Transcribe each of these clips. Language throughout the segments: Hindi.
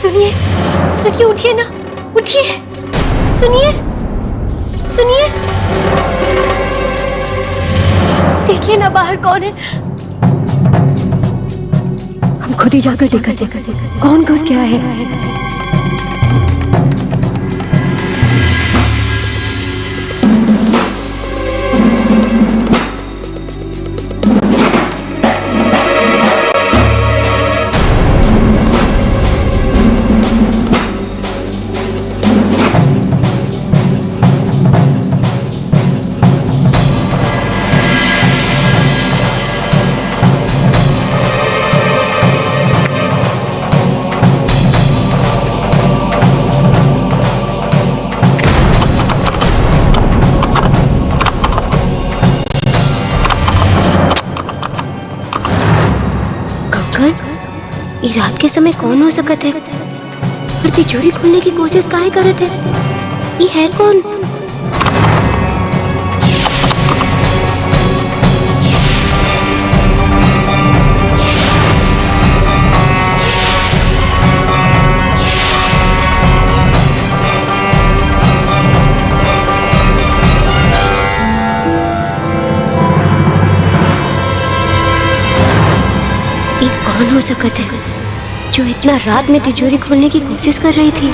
सुनिए सुनिए, उठिए ना, उठिए, सुनिए सुनिए, देखिए ना बाहर कौन है। हम खुद ही जाकर देखते कौन घुस गया है। ये रात के समय कौन हो सकत है? पर तिजोरी खोलने की कोशिश काहे करत है? ये है कौन? ये कौन हो सकत है जो इतना रात में तिजोरी खोलने की कोशिश कर रही थी?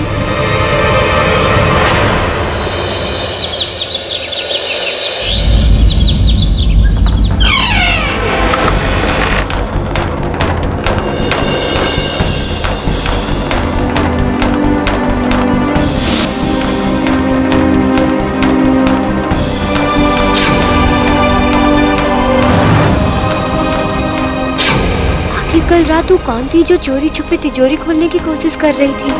कल रात वो कौन थी जो चोरी छुपे तिजोरी खोलने की कोशिश कर रही थी?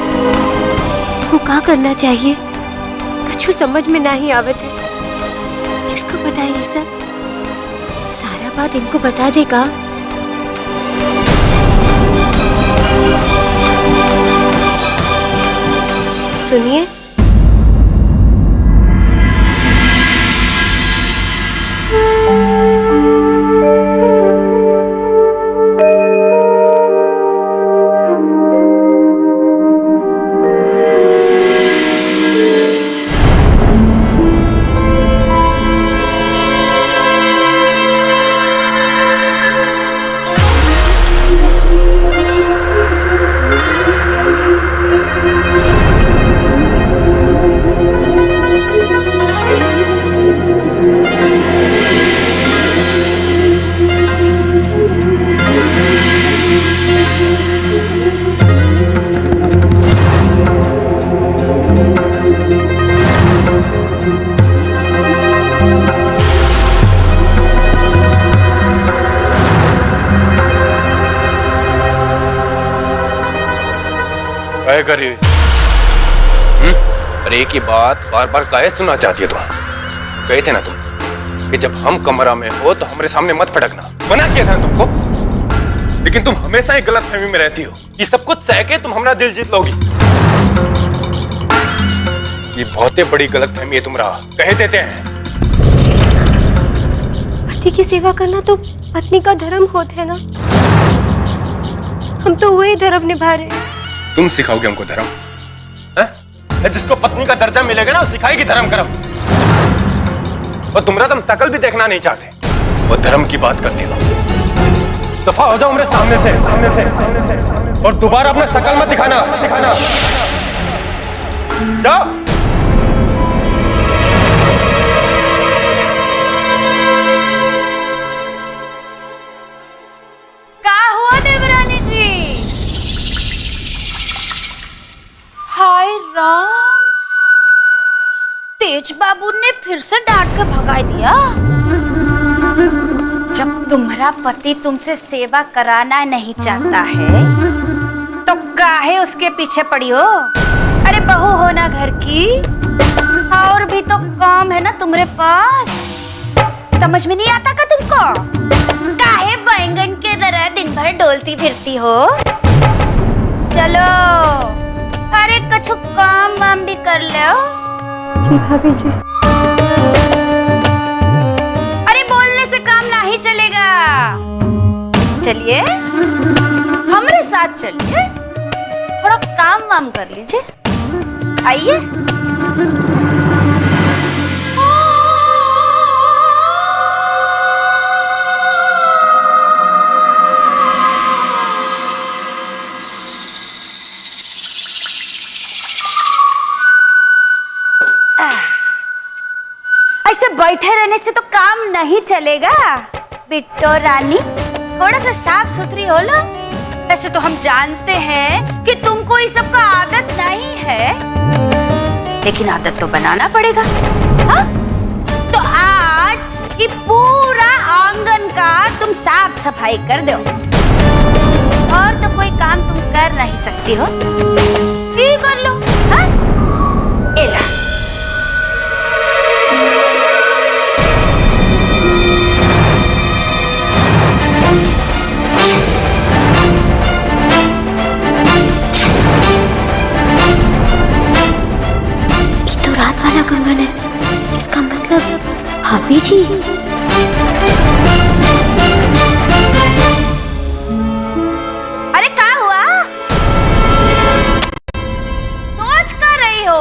वो क्या करना चाहिए? कुछ समझ में नहीं आवत है। किसको पता है ये सब? सारा बात इनको बता देगा। सुनिए, कर रही हो? अरे एक ही बात बार बार काहे सुनना चाहती है तुम? कहे थे ना तुम कि जब हम कमरा में हो तो हमारे सामने मत फटकना। मना किया था तुमको, लेकिन तुम हमेशा ही गलत फहमी में रहती हो। ये सब कुछ सह के तुम हमारा दिल जीत लोगी। ये बहुत ही बड़ी गलत फहमी है तुम्हारा। कहे देते हैं पति की सेवा करना तो पत्नी का धर्म होता है ना। हम तो वही धर्म निभा रहे हैं। तुम सिखाओगे हमको धर्म? जिसको पत्नी का दर्जा मिलेगा ना, सिखाएगी धर्म करो। और तुम्हारा तुम शकल भी देखना नहीं चाहते, वो धर्म की बात करती हो। दफा हो जाओ मेरे सामने से, और दोबारा अपना शकल मत दिखाना। जाओ। क्या हुआ देवरानी जी? हाय राम, तेज बाबू ने फिर से डांट कर भगा दिया। जब तुम्हारा पति तुमसे सेवा कराना नहीं चाहता है तो काहे उसके पीछे पड़ी हो? अरे बहू हो ना घर की, और भी तो काम है ना तुम्हारे पास। समझ में नहीं आता का तुमको? काहे बैंगन के तरह दिन भर डोलती फिरती हो? चलो, अरे कछु काम वाम भी कर लो। जी भाभी जी। अरे बोलने से काम नहीं चलेगा। चलिए, हमारे साथ चलिए, थोड़ा काम वाम कर लीजिए। आइए। ऐसे बैठे रहने से तो काम नहीं चलेगा बिट्टो रानी, थोड़ा सा साफ सुथरी हो लो। ऐसे तो हम जानते हैं कि तुमको इस सब का आदत नहीं है, लेकिन आदत तो बनाना पड़ेगा। हाँ? तो आज ये पूरा आंगन का तुम साफ सफाई कर दो, और तो कोई काम तुम कर नहीं सकती हो, ये कर लो। हाँ? एला कंगन है, इसका मतलब भाभी जी। अरे क्या हुआ? सोच कर रही हो?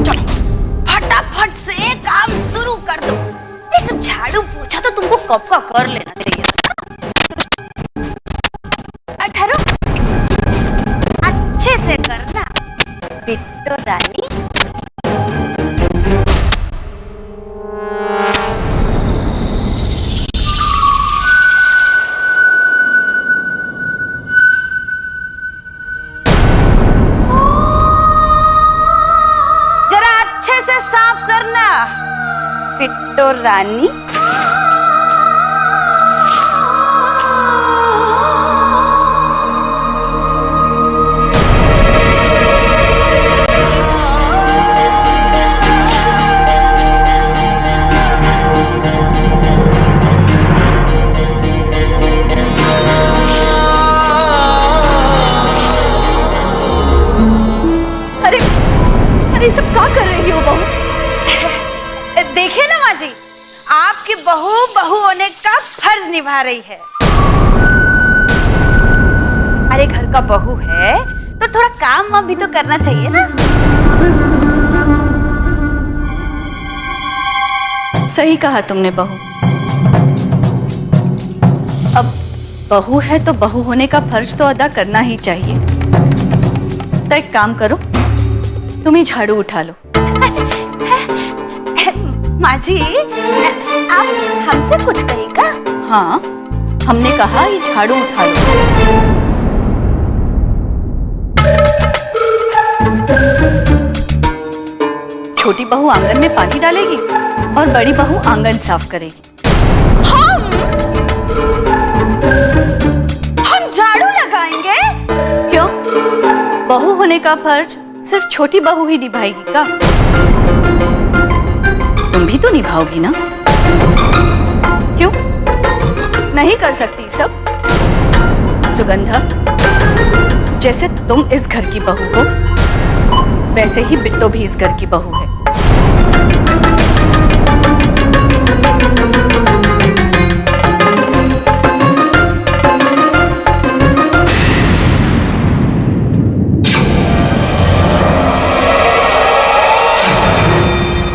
चलो फटाफट से काम शुरू कर दो। ये सब झाड़ू पोछा तो तुमको कब का कर लेना चाहिए। ठहरो, अच्छे से करना बिट्टो रानी। जरा अच्छे से साफ करना बिट्टो रानी। अरे सब क्या कर रही हो बहू? देखिए ना माँ जी, आपकी बहू बहू होने का फर्ज निभा रही है। अरे घर का बहू है तो थोड़ा काम वाम भी तो करना चाहिए ना। सही कहा तुमने बहू। अब बहू है तो बहू होने का फर्ज तो अदा करना ही चाहिए। तो एक काम करो, तुम ही झाड़ू उठा लो। माँ जी, आप हमसे कुछ कहेगा? हाँ, हमने कहा ये झाड़ू उठा लो। छोटी बहू आंगन में पानी डालेगी और बड़ी बहू आंगन साफ करेगी। हम झाड़ू लगाएंगे? क्यों? बहू होने का फर्ज सिर्फ छोटी बहू ही निभाएगी का? तुम भी तो निभाओगी ना? क्यों नहीं कर सकती सब? सुगंधा, जैसे तुम इस घर की बहू हो, वैसे ही बिट्टो भी इस घर की बहू है।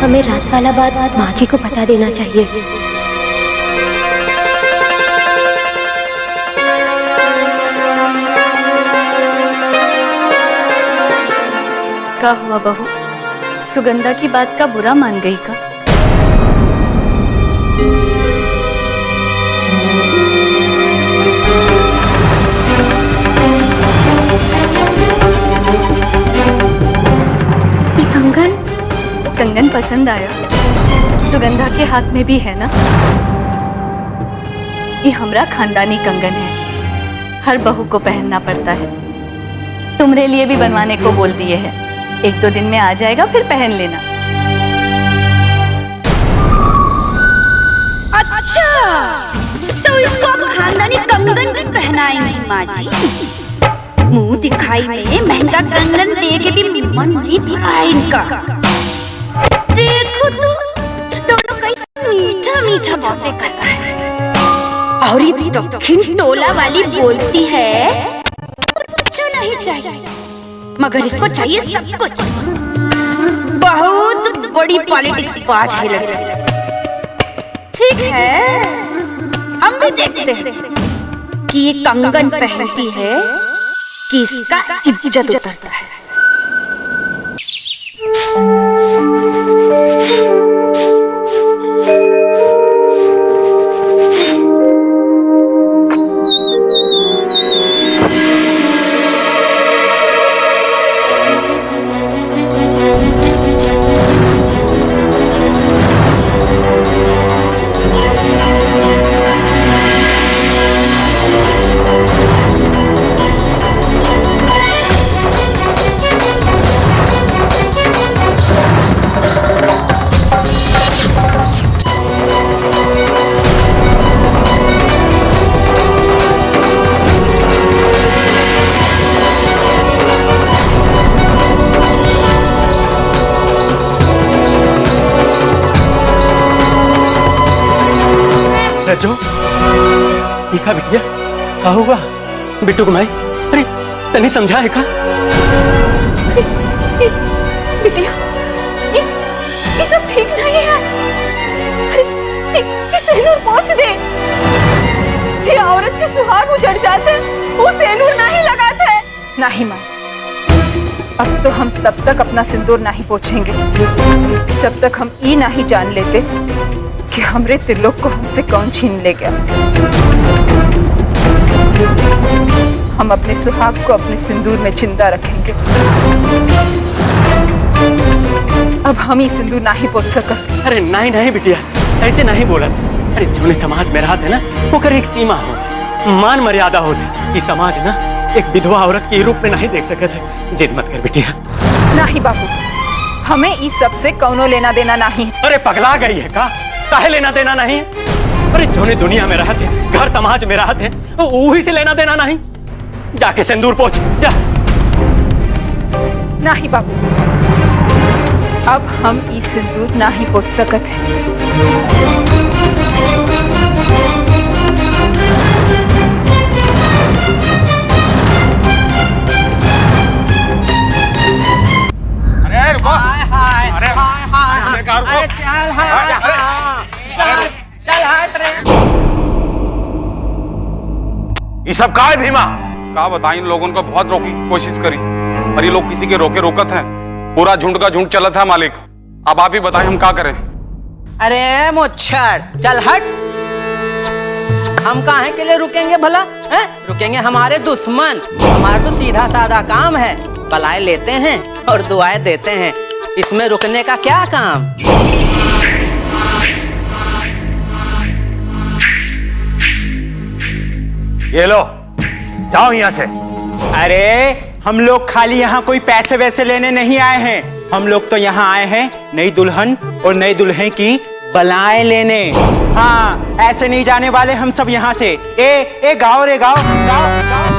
हमें रात वाला बात माँ जी को बता देना चाहिए। क्या हुआ बहू? सुगंधा की बात का बुरा मान गई का? ये कंगन? कंगन पसंद आया? सुगंधा के हाथ में भी है ना? ये हमारा खानदानी कंगन है, हर बहू को पहनना पड़ता है। तुम्हारे लिए भी बनवाने को बोल दिए हैं, 1-2 दिन में आ जाएगा, फिर पहन लेना। अच्छा, तो इसको आप खानदानी कंगन भी पहनाएंगी माँ जी? मुंह दिखाई में महंगा कंगन दे के भी मन नहीं भरा इनका। देखो तो दोनों कैसे मीठा मीठा बातें करता है, और ये दक्षिण टोला वाली बोलती है कुछ नहीं चाहिए, मगर इसको चाहिए सब कुछ। बहुत बड़ी पॉलिटिक्स बाज है लड़की। ठीक है, हम भी देखते हैं कि ये कंगन पहनती है कि इसका इज्जत उतरता है। रज्जो, देखा बिटिया का हुआ बिट्टू को माई? अरे तनी समझा है का? बिटिया, ये सब ठीक नहीं है। अरे ये सेनूर पहुंच दे। जे औरत के सुहाग उजड़ जाते वो सेनूर नहीं लगाते। नहीं मां, अब तो हम तब तक अपना सिंदूर नहीं पोंछेंगे जब तक हम ये नहीं जान लेते कि हमरे त्रिलोक को हमसे कौन छीन ले गया। हम अपने सुहाग को अपने सिंदूर में जिंदा रखेंगे। अब हम ही सिंदूर नहीं पोंछ सकते। अरे नहीं नहीं बिटिया, ऐसे नहीं बोला। अरे जो समाज में रहा थे ना, वो कर एक सीमा होती, मान मर्यादा होती। ये समाज ना एक विधवा औरत के रूप में नहीं देख सके थे। जिद मत कर बिटिया। नहीं बाबू, हमें इस सब से कौनो लेना देना नहीं। अरे पगला गई है का? काहे लेना देना नहीं? अरे जो दुनिया में रहते, घर समाज में रहते, वही से लेना देना नहीं। जाके सिंदूर पोंछ जा। नहीं बाबू, अब हम ई सिंदूर नहीं पोंछ सकते हैं। अरे रुको। अरे चल चल हट रे। ये सब का है भीमा? का बताएं, इन लोगों को बहुत रोकी कोशिश करी पर ये लोग किसी के रोके रोकत हैं। पूरा झुंड का झुंड चला था मालिक। अब आप ही बताएं हम क्या करें। अरे मोच्छर चल हट। हम काहे के लिए रुकेंगे भला? हैं? रुकेंगे हमारे दुश्मन। हमारा तो सीधा साधा काम है, बलाएं लेते हैं और दुआएं देते हैं। इसमें रुकने का क्या काम? ये लो, जाओ यहाँ से। अरे हम लोग खाली यहाँ कोई पैसे वैसे लेने नहीं आए हैं। हम लोग तो यहाँ आए हैं नई दुल्हन और नई दुल्हन की बलाएं लेने। हाँ, ऐसे नहीं जाने वाले हम सब यहाँ से। ए गाओ रे गाओ गाओ गाओ।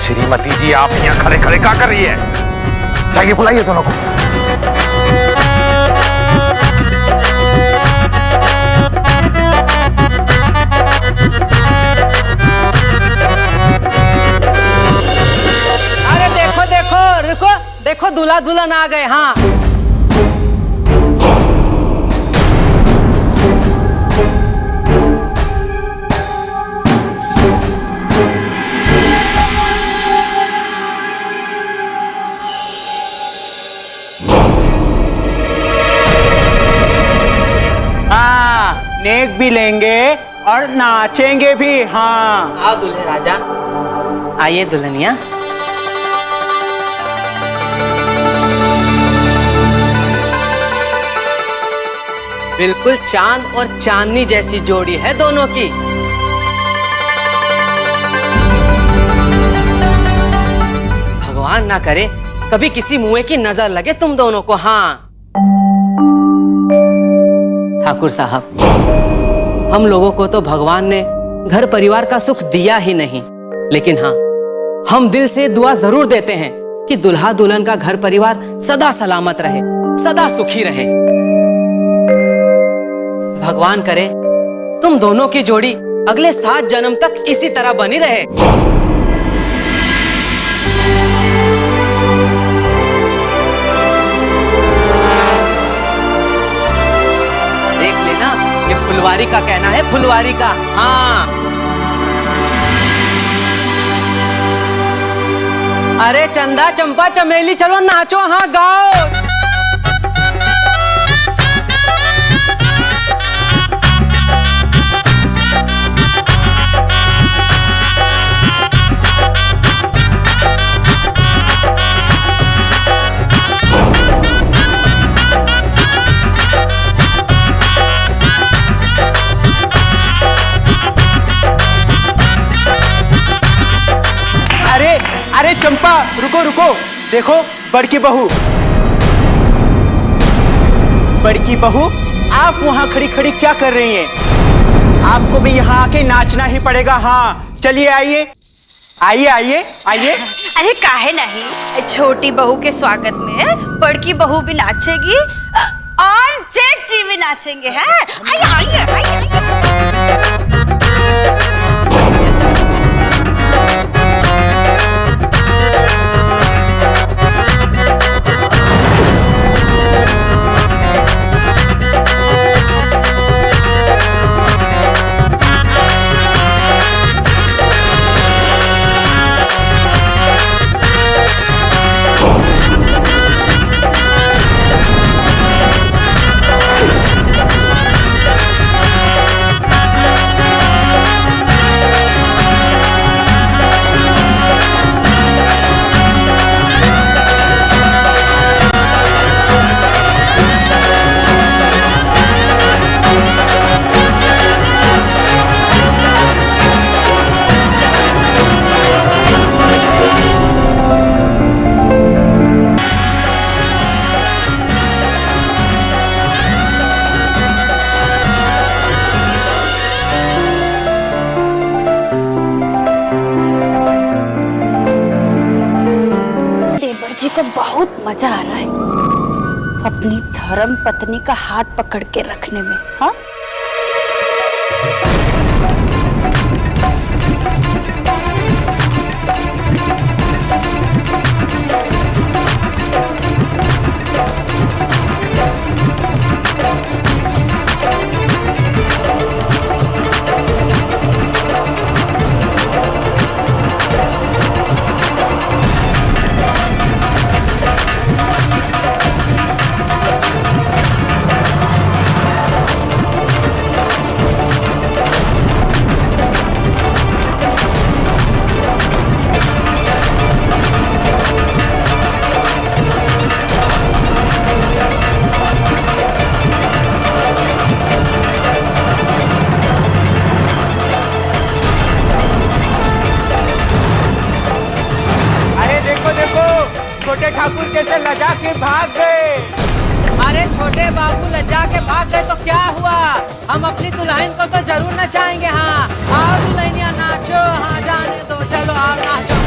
श्रीमती जी, आप यहाँ खड़े खड़े क्या कर रही है? जाइए बुलाइए दोनों को। अरे देखो देखो, रुको देखो, दूल्हा दुल्हन आ गए। हाँ नेक भी लेंगे और नाचेंगे भी। हाँ, आओ दूल्हे राजा, आइए दुल्हनिया। बिल्कुल चांद और चांदनी जैसी जोड़ी है दोनों की। भगवान ना करे कभी किसी मुए की नजर लगे तुम दोनों को। हाँ ठाकुर साहब, हम लोगों को तो भगवान ने घर परिवार का सुख दिया ही नहीं, लेकिन हाँ, हम दिल से दुआ जरूर देते हैं कि दुल्हा दुल्हन का घर परिवार सदा सलामत रहे, सदा सुखी रहे। भगवान करे तुम दोनों की जोड़ी अगले 7 जन्म तक इसी तरह बनी रहे। देख लेना, ये फुलवारी का कहना है, फुलवारी का। हाँ, अरे चंदा चंपा चमेली चलो नाचो, हाँ गाओ। अरे चंपा, रुको रुको, देखो बड़की बहू। बड़की बहू, आप वहां खड़ी खड़ी क्या कर रही हैं? आपको भी यहाँ आके नाचना ही पड़ेगा। हाँ चलिए, आइए आइए आइए आइए। अरे काहे नहीं, छोटी बहू के स्वागत में बड़की बहू भी नाचेगी और जेठ जी भी नाचेंगे। हैं? आइए आइए आइए। जी को बहुत मजा आ रहा है अपनी धर्म पत्नी का हाथ पकड़ के रखने में। हाँ, छोटे ठाकुर कैसे लजा के भाग गए। अरे छोटे बाबू लजा के भाग गए तो क्या हुआ, हम अपनी दुल्हन को तो जरूर नचाएंगे। हाँ आओ दुल्हनिया नाचो, हाँ जाने दो, चलो आओ नाचो।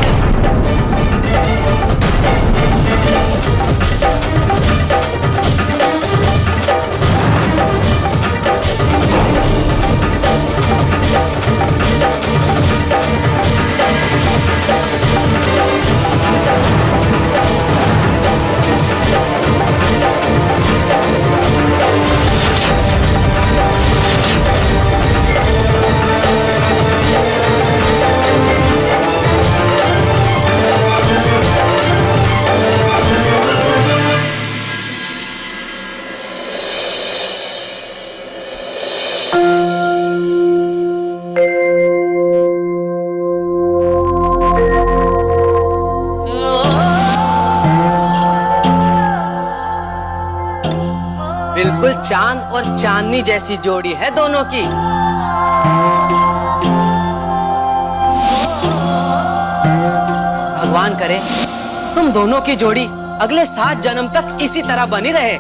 बिल्कुल चांद और चांदनी जैसी जोड़ी है दोनों की। भगवान करे तुम दोनों की जोड़ी अगले 7 जन्म तक इसी तरह बनी रहे।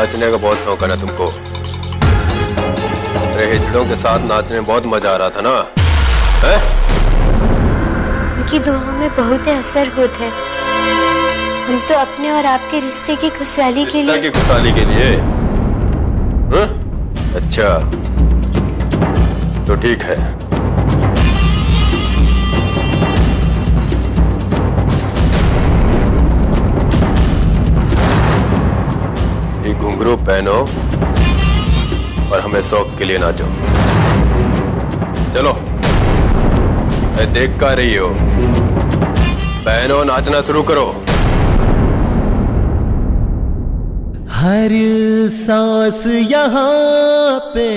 नाचने का बहुत शौक है ना तुमको? अरे हिजड़ों के साथ नाचने में बहुत मजा आ रहा था ना? है? उनकी दुआओं में बहुत असर होता है। हम तो अपने और आपके रिश्ते की खुशहाली के लिए। की खुशहाली के लिए? हाँ? अच्छा, तो ठीक है। ये घुंघरू पहनो और हमें शौक के लिए नाचो। चलो, मैं देख कर रही हो। पहनो, नाचना शुरू करो। हर सांस यहाँ पे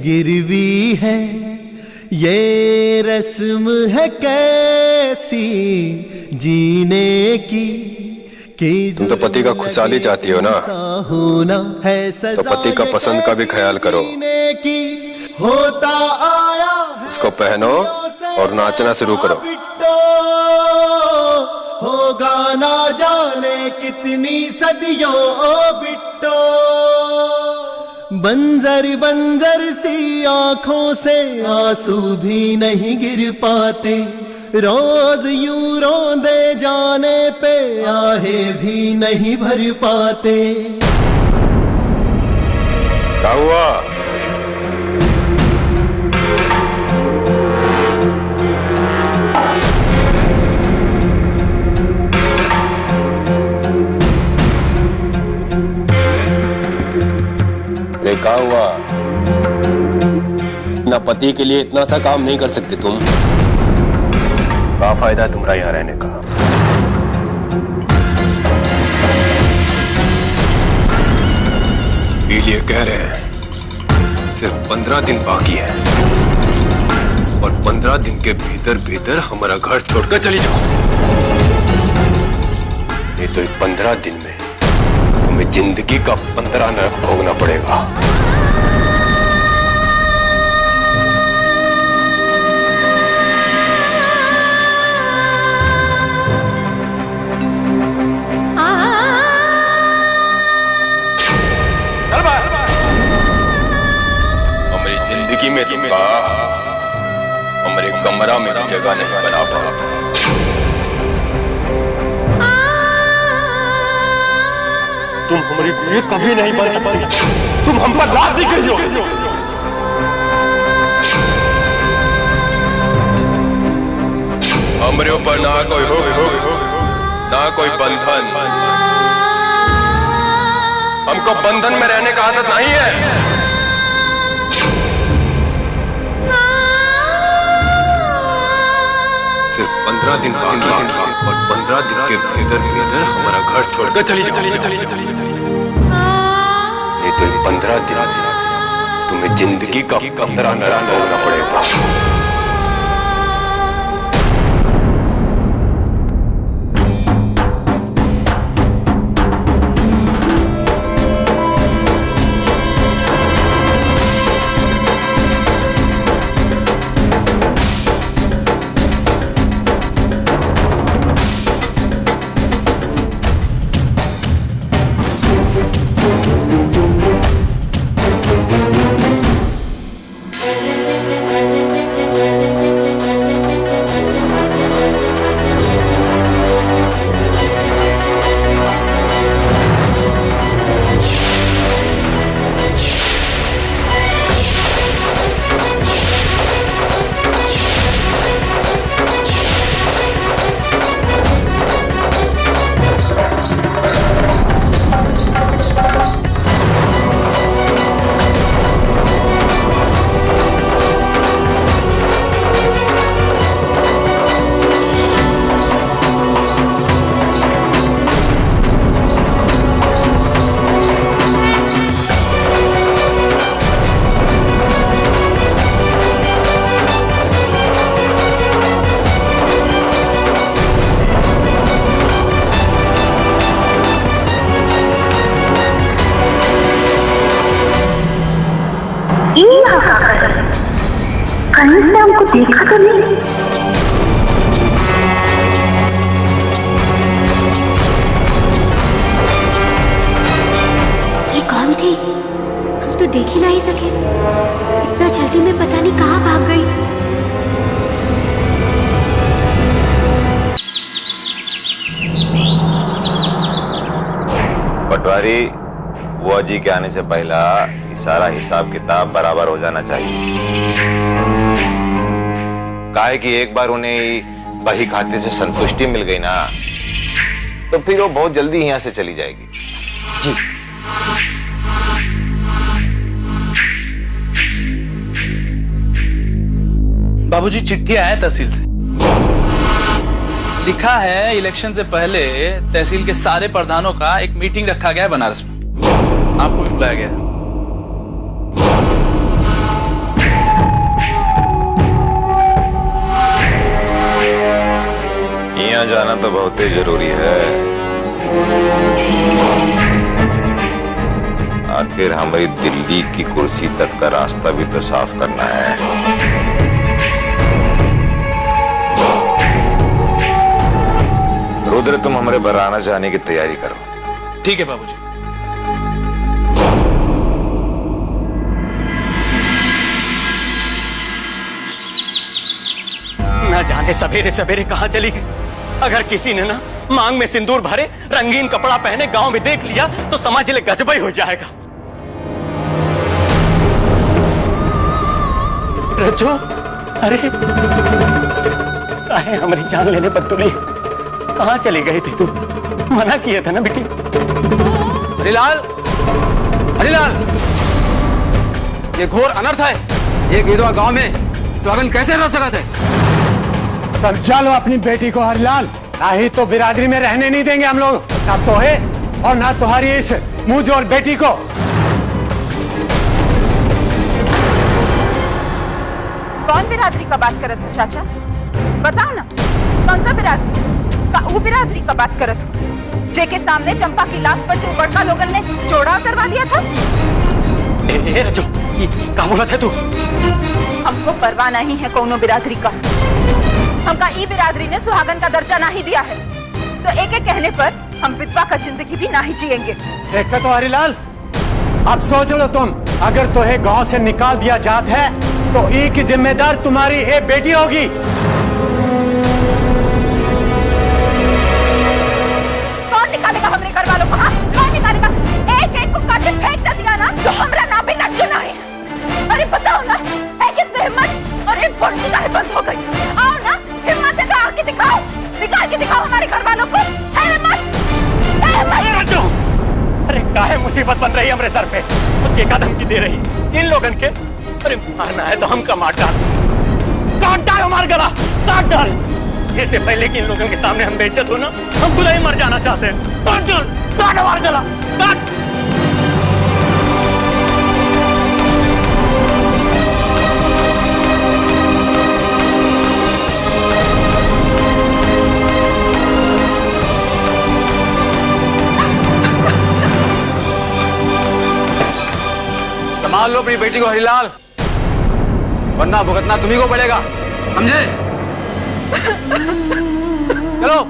गिरवी है, ये रस्म है कैसी जीने की। तुम तो पति का खुशहाली चाहती हो ना, तो पति का पसंद का भी ख्याल करो। होता आया इसको पहनो और नाचना शुरू करो। होगा ना जाने कितनी सदियों ओ बिट्टो। बंजर बंजर सी आंखों से आंसू भी नहीं गिर पाते। रोज यूं रोंदे जाने पे आहे भी नहीं भर पाते। क्या हुआ? क्या हुआ? ना पति के लिए इतना सा काम नहीं कर सकते तुम? क्या फायदा तुम्हारा यहाँ रहने का? इसलिए कह रहे हैं सिर्फ 15 दिन बाकी है और 15 दिन के भीतर भीतर हमारा घर छोड़कर चली जाओ। नहीं तो 15 दिन में तुम्हें जिंदगी का 15 नरक भोगना पड़ेगा। हमारी जिंदगी में तुमका हमारे कमरा में जगह नहीं बना पा। तुम हमारी ये कभी नहीं बन सकती। तुम हम पर लात दी गई हो। हमारे ऊपर ना कोई हुक ना कोई बंधन। हमको बंधन में रहने का आदत नहीं है। सिर्फ 15 दिन बाकी और 15 दिन के भीतर भीतर हमारा घर छोड़कर चली जाओ। नहीं तो 15 दिन तुम्हें जिंदगी का 15 नरक भोगना पड़ेगा। कहीं से हमको देखा तो नहीं। थी हम तो देख ही नहीं सके। इतना जल्दी में पता नहीं कहाँ भाग गई। पटवारी, बुआ जी के आने से पहला सारा हिसाब किताब बराबर हो जाना चाहिए। काहे कि एक बार उन्हें बही खाते से संतुष्टि मिल गई ना, तो फिर वो बहुत जल्दी यहां से चली जाएगी। जी। बाबूजी, चिट्ठी आया तहसील से। लिखा है इलेक्शन से पहले तहसील के सारे प्रधानों का एक मीटिंग रखा गया है बनारस में। आपको भी बुलाया गया है। यहाँ जाना तो बहुत ही जरूरी है। आखिर हमारी दिल्ली की कुर्सी तक का रास्ता भी तो साफ करना है। रुद्र, तुम हमारे बराना जाने की तैयारी करो। ठीक है बाबूजी। न जाने सवेरे सवेरे कहां चली गई। अगर किसी ने ना मांग में सिंदूर भरे, रंगीन कपड़ा पहने गांव में देख लिया तो समझ ले गजबई हो जाएगा। रज्जो, अरे काहे हमारी जान लेने पर तुली? कहां चली गई थी तू? मना किया था ना बेटी। हरिलाल, हरिलाल, ये घोर अनर्थ है। एक विधवा गांव में सुहागन कैसे रह सकते थे? समझा लो अपनी बेटी को हरिलाल, नहीं तो बिरादरी में रहने नहीं देंगे हम लोग, ना तो है और ना तुम्हारी इस मुंहजोर बेटी को। कौन बिरादरी का बात करत हो चाचा? बताओ ना, कौन सा बिरादरी? वो बिरादरी का बात करत हो जेके सामने चंपा की लाश पर से बड़का लोगन ने चौड़ा करवा दिया था? रज्जो, क्या बोला था तू? हमको परवाह नहीं है कौनो बिरादरी का। हमका ई बिरादरी ने सुहागन का दर्जा नहीं दिया है, तो एक एक कहने पर हम विधवा का जिंदगी भी नहीं जिएंगे। देखते तो हरिलाल, अब सोच लो तुम, अगर तुम्हें गांव से निकाल दिया जात है तो ई की जिम्मेदार तुम्हारी ये बेटी होगी। कौन निकालेगा हमरे घर वालों को? हाँ, कौन निकालेगा? एक एक को काट के फेंक न दिया ना तो हमरा ना भी लग चुना है। अरे बताओ ना, एक इसमें हिम्मत और एक बोलती का बंद हो गई। आओ ना, हिम्मत है तो आके दिखाओ, निकाल के दिखाओ हमारे घर वालों को। अरे काहे मुसीबत बन रही है हमारे सर पे? क्या कदम की दे रही इन लोगन के? अरे मारना है तो हम का मार डाल, काट डाल हमारा गला, काट डाल। इससे पहले कि इन लोगों के सामने हम बेइज्जत हो ना, हम खुद ही मर जाना चाहते हैं। काट डाल, काट हमारा गला, काट। संभाल लो अपनी बेटी को हरिलाल, वरना भुगतना तुम्ही को पड़ेगा, समझे? चलो।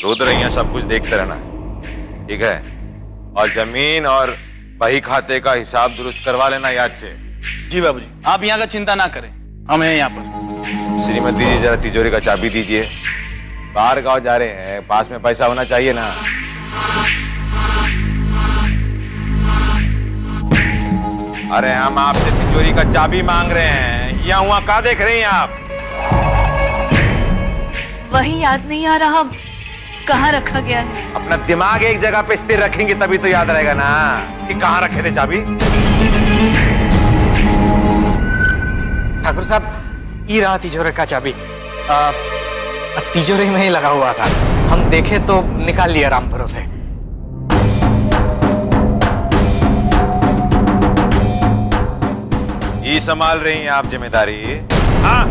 रुद्र, यहाँ सब कुछ देखते रहना, ठीक है? और जमीन और बही खाते का हिसाब दुरुस्त करवा लेना याद से। जी बाबूजी, आप यहाँ का चिंता ना करें, हम हैं यहाँ पर। श्रीमती जी, जरा तिजोरी का चाबी दीजिए। बाहर गांव जा रहे हैं, पास में पैसा होना चाहिए ना। अरे हम आपसे तिजोरी का चाबी मांग रहे हैं, यहाँ वहाँ क्या देख रही हैं आप? वही याद नहीं आ रहा कहाँ रखा गया है। अपना दिमाग एक जगह पे स्थिर रखेंगे तभी तो याद रहेगा ना कि कहाँ रखे थे चाबी। ठाकुर साहब, ये रहा तिजोरी का चाबी। तिजोरी में ही लगा हुआ था, हम देखे तो निकाल लिया राम भरोसे। ये संभाल रही हैं आप जिम्मेदारी? हाँ,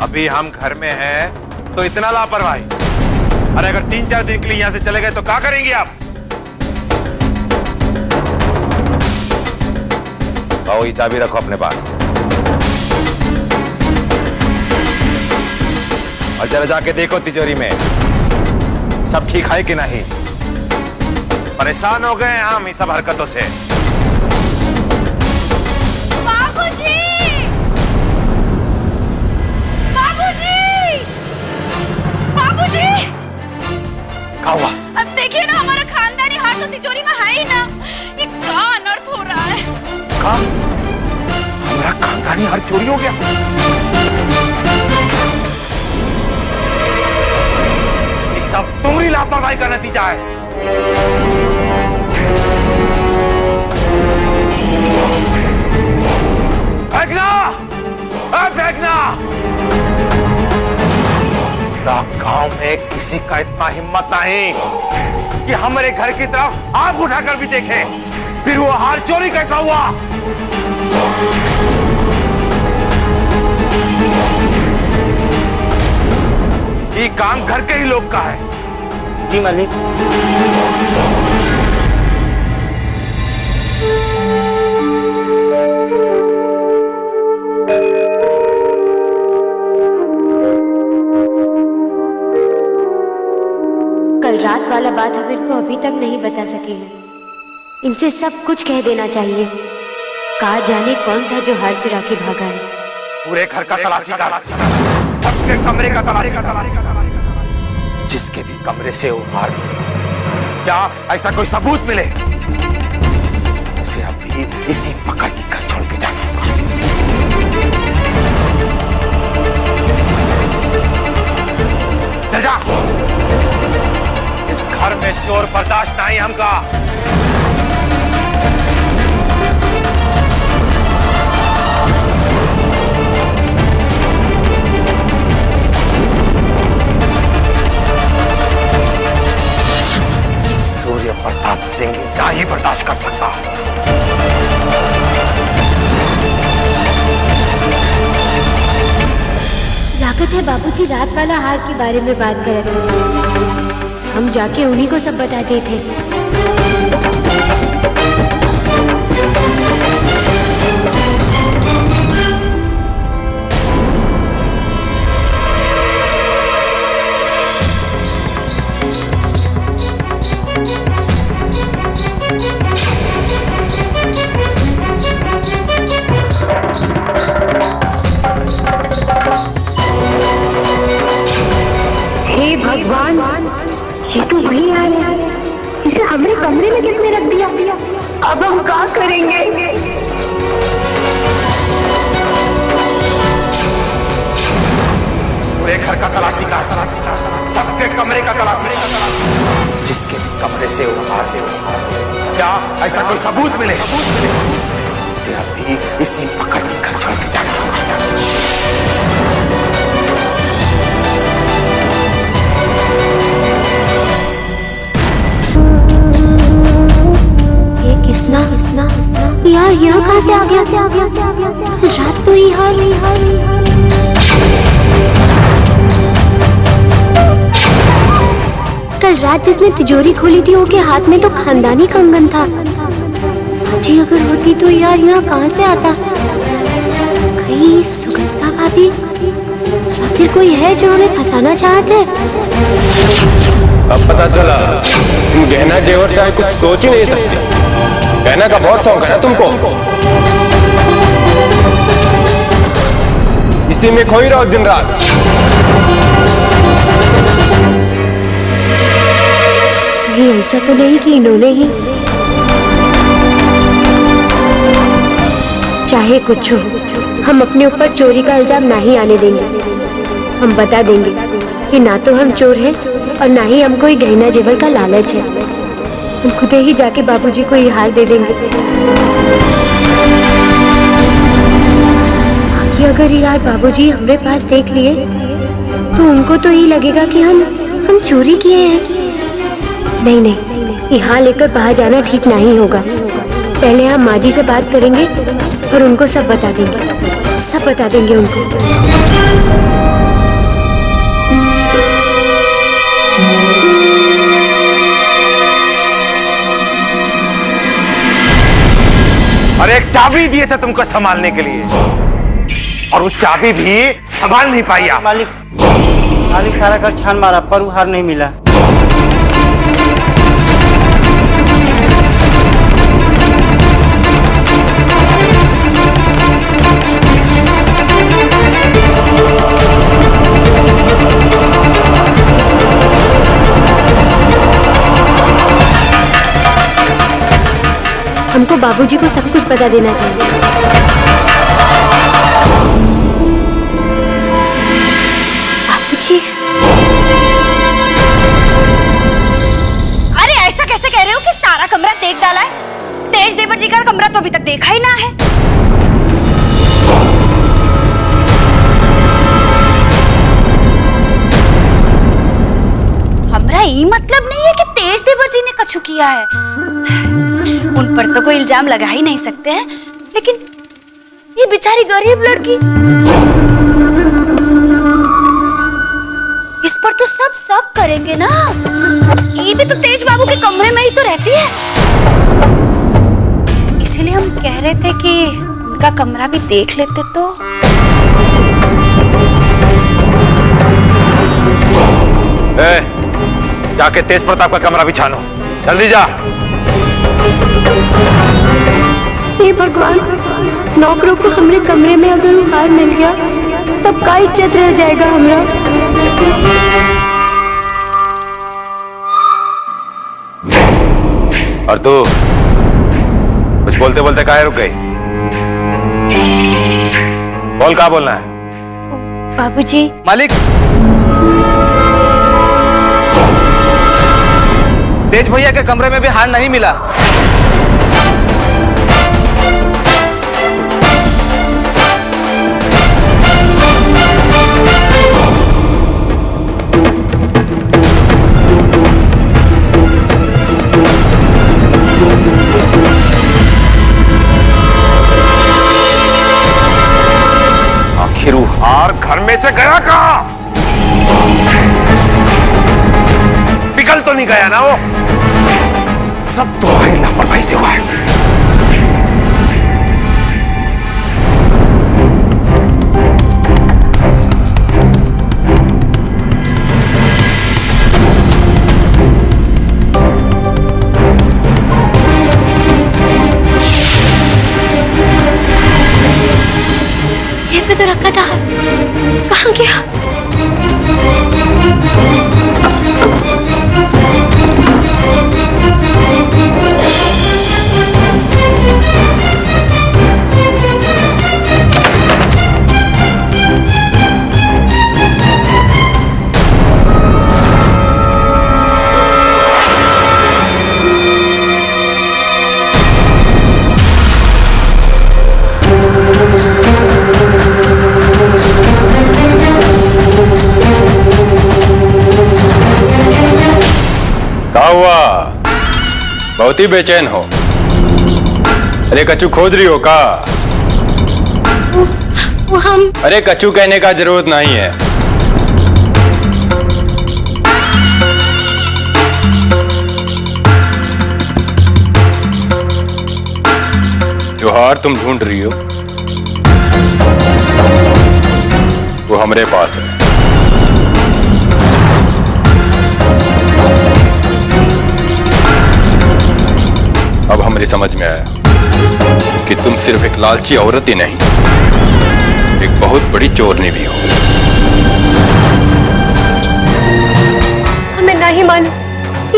अब अभी हम घर में हैं तो इतना लापरवाही। अरे अगर 3-4 दिन के लिए यहां से चले गए तो क्या करेंगे आप? आओ ये चाबी रखो अपने पास और जरा जाके देखो तिजोरी में सब ठीक है कि नहीं। परेशान हो गए हम इस सब हरकतों से। बाबूजी! बाबूजी! बाबूजी! क्या हुआ? अब देखिए ना, हमारा खानदानी हाथ तो तिजोरी में है ही ना। ये क्या अनर्थ हो रहा है? क्या? हमारा खानदानी हार चोरी हो गया? ये सब तुम्हारी लापरवाही का नतीजा है। फेंकना! फेंकना! गांव में किसी का इतना हिम्मत नहीं कि हमारे घर की तरफ आंख उठाकर भी देखे। फिर वो हार चोरी कैसा हुआ? ये काम घर के ही लोग का है। जी मालिक। कल रात वाला बात हम इनको अभी तक नहीं बता सके हैं। इनसे सब कुछ कह देना चाहिए। कहा जाने कौन था जो हार चुरा के भागा है। पूरे घर का तलाशी कर, सबके कमरे का तलाशी कर। जिसके भी कमरे से वो हार मिले, क्या ऐसा कोई सबूत मिले, उसे अभी इसी पकड़ की घर छोड़ के जाना होगा। चल जा। इस घर में चोर बर्दाश्त नहीं हमका। सूर्य प्रताप सिंह इतना ही बर्दाश्त कर सकता है। लागत है बाबूजी रात वाला हार के बारे में बात कर रहे थे। हम जाके उन्हीं को सब बताते थे। भगवान, ये तो वही हाल है। इसे हमने कमरे में किसने रख दिया? अब हम क्या करेंगे? पूरे घर का तलाशी कर, सबके कमरे का तलाशी कर। जिसके भी कमरे से वो हार ले, क्या ऐसा कोई सबूत मिले, उसे अभी इसी पकड़ के घर छोड़ के जाना होगा। किसना यार यहाँ कहाँ से आ गया? रात तो ही हार। कल रात जिसने तिजोरी खोली थी उसके हाथ में तो खानदानी कंगन था। आज ही अगर होती तो यार यहाँ कहाँ से आता? कहीं सुगंधा भाभी या फिर कोई है जो हमें फंसाना चाहते? अब पता चला तुम गहना जेवर से कुछ सोच ही नहीं सकते। गहना का बहुत शौक है ना तुमको, इसी में खोई रहो दिन रात। कहीं ऐसा तो नहीं कि इन्होंने ही? चाहे कुछ हो, हम अपने ऊपर चोरी का इल्जाम नहीं आने देंगे। हम बता देंगे कि ना तो हम चोर हैं और ना ही हमको ये गहना जेवर का लालच है। हम खुद ही जाके बाबूजी को ये हार दे देंगे। बाकी अगर ये हार बाबूजी हमारे पास देख लिए तो उनको तो ये लगेगा कि हम चोरी किए हैं। नहीं, ये हार लेकर बाहर जाना ठीक नहीं होगा। पहले हम माँ जी से बात करेंगे और उनको सब बता देंगे, उनको। और एक चाबी दिए थे तुमको संभालने के लिए, और वो चाबी भी संभाल नहीं पाई आप। मालिक सारा घर छान मारा पर वो हार नहीं मिला। हमको बाबूजी को सब कुछ बता देना चाहिए। बाबूजी, अरे ऐसा कैसे कह रहे हो कि सारा कमरा देख डाला है? तेज देवर जी का कमरा तो अभी तक देखा ही ना है। हमरा ये मतलब नहीं है कि तेज देवर जी ने कछु किया है, उन पर तो कोई इल्जाम लगा ही नहीं सकते हैं, लेकिन ये बेचारी गरीब लड़की, इस पर तो सब शक करेंगे ना। ये भी तो तेज बाबू के कमरे में ही तो रहती है, इसलिए हम कह रहे थे कि उनका कमरा भी देख लेते तो। जाके तेज प्रताप का कमरा भी छानो, जल्दी जा। हे भगवान, नौकरों को हमरे कमरे में अगर उधार मिल गया तब का इज्जत रह जाएगा हमरा। और तू कुछ बोलते बोलते काहे रुक गई? बोल, क्या बोलना है? बाबूजी, मालिक, तेज भैया के कमरे में भी हार नहीं मिला। आखिर वो हार घर में से गया कहाँ? पिघल तो नहीं गया ना वो? सब तुम्हारी लापरवाही से हुआ है। ये पे तो रखा था, कहाँ गया? बहुत ही बेचैन हो। अरे कचू खोज रही हो का? वो हम। अरे कचू कहने का जरूरत नहीं है। जो हार तुम ढूंढ रही हो वो हमारे पास है। अब हमारी समझ में आया कि तुम सिर्फ एक लालची औरत ही नहीं, एक बहुत बड़ी चोरनी भी हो। मैं नहीं मानू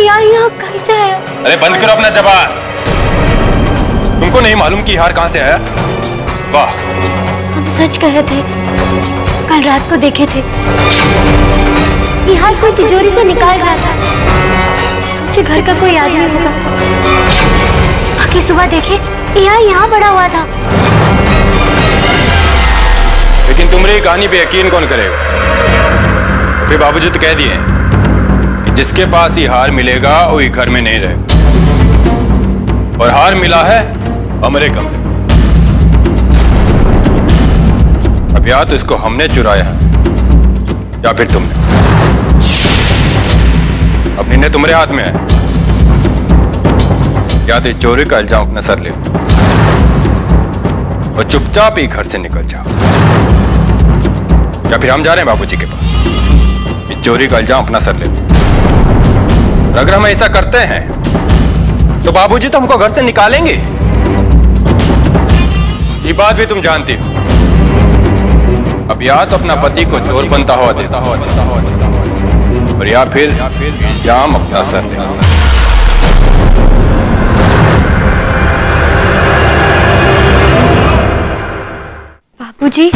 यार, यहाँ कैसे आया? अरे बंद करो अपना जबान। तुमको नहीं मालूम कि हार कहाँ से आया? वाह, हम सच कहे थे, कल रात को देखे थे ये हार कोई तिजोरी से निकाल रहा था। सोचे घर का कोई आदमी होगा, बाकी सुबह देखे यार यहाँ पड़ा हुआ था। लेकिन तुम्हारी कहानी पे यकीन कौन करेगा? फिर बाबूजी तो कह दिए कि जिसके पास ये हार मिलेगा वो ये घर में नहीं रहेगा, और हार मिला है हमारे कमरे। अब या तो इसको हमने चुराया है या फिर तुमने। अब निर्णय तुम्हारे हाथ में है। या तो चोरी का इल्जाम अपना सर ले और चुपचाप ही घर से निकल जाओ, या फिर हम जा रहे हैं बाबूजी के पास। इस चोरी का इल्जाम अपना सर ले। अगर हम ऐसा करते हैं तो बाबूजी तो हमको घर से निकालेंगे। ये बात भी तुम जानती हो। अब या तो अपना पति को चोर बनता हुआ देता और या फिर इल्जाम अपना सर ले। बाबूजी,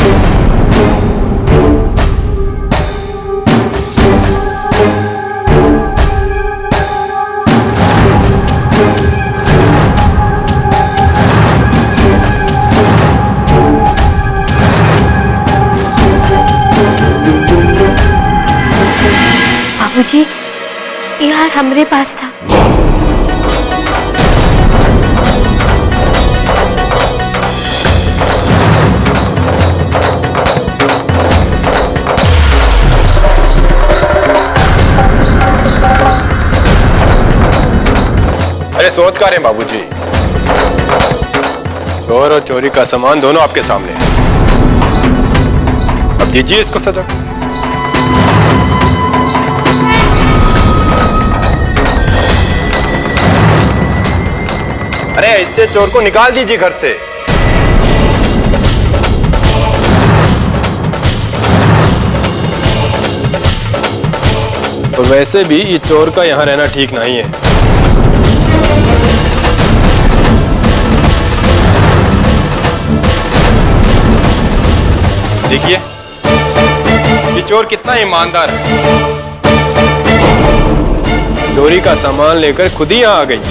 बाबूजी, यार हमरे पास था। अरे सोच का रहे हैं बाबूजी, चोर और चोरी का सामान दोनों आपके सामने है। अब दीजिए इसको सजा। अरे ऐसे चोर को निकाल दीजिए घर से। तो वैसे भी ये चोर का यहाँ रहना ठीक नहीं है। देखिए ये चोर कितना ईमानदार है। चोरी का सामान लेकर खुद ही यहाँ आ गई।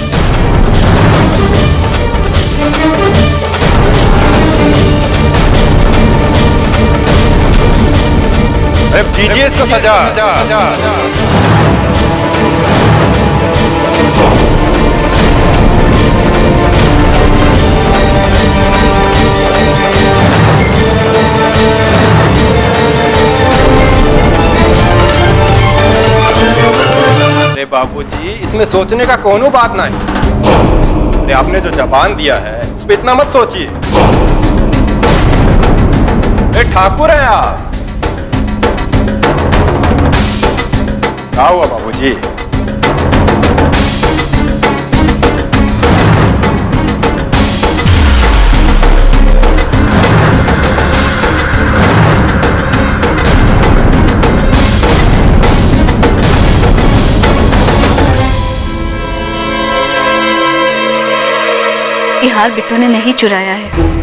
अरे दीजिए इसको सजा। अरे बाबूजी, इसमें सोचने का कोनो बात नहीं। अरे आपने जो जबान दिया है उस पर इतना मत सोचिए। अरे ठाकुर हैं आप। क्या हुआ बाबूजी? ये हार बिट्टू ने नहीं चुराया है।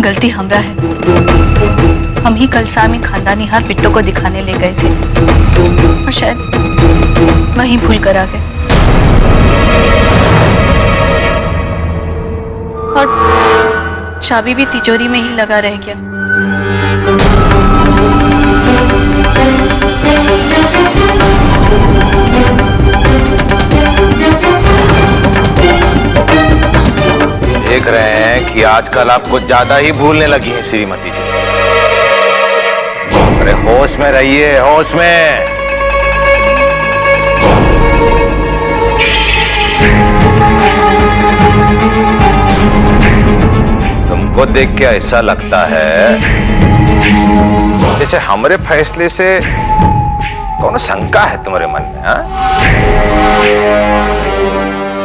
गलती हमरा है। हम ही कल शाम ही खानदानी हार बिट्टू को दिखाने ले गए थे और शायद वहीं भूल कर आ गए। और चाबी भी तिजोरी में ही लगा रह गया। देख रहे हैं कि आजकल आप कुछ ज्यादा ही भूलने लगी हैं श्रीमती जी। अरे होश में रहिए, होश में। तुमको देख के ऐसा लगता है जैसे हमारे फैसले से कौन शंका है तुम्हारे मन में?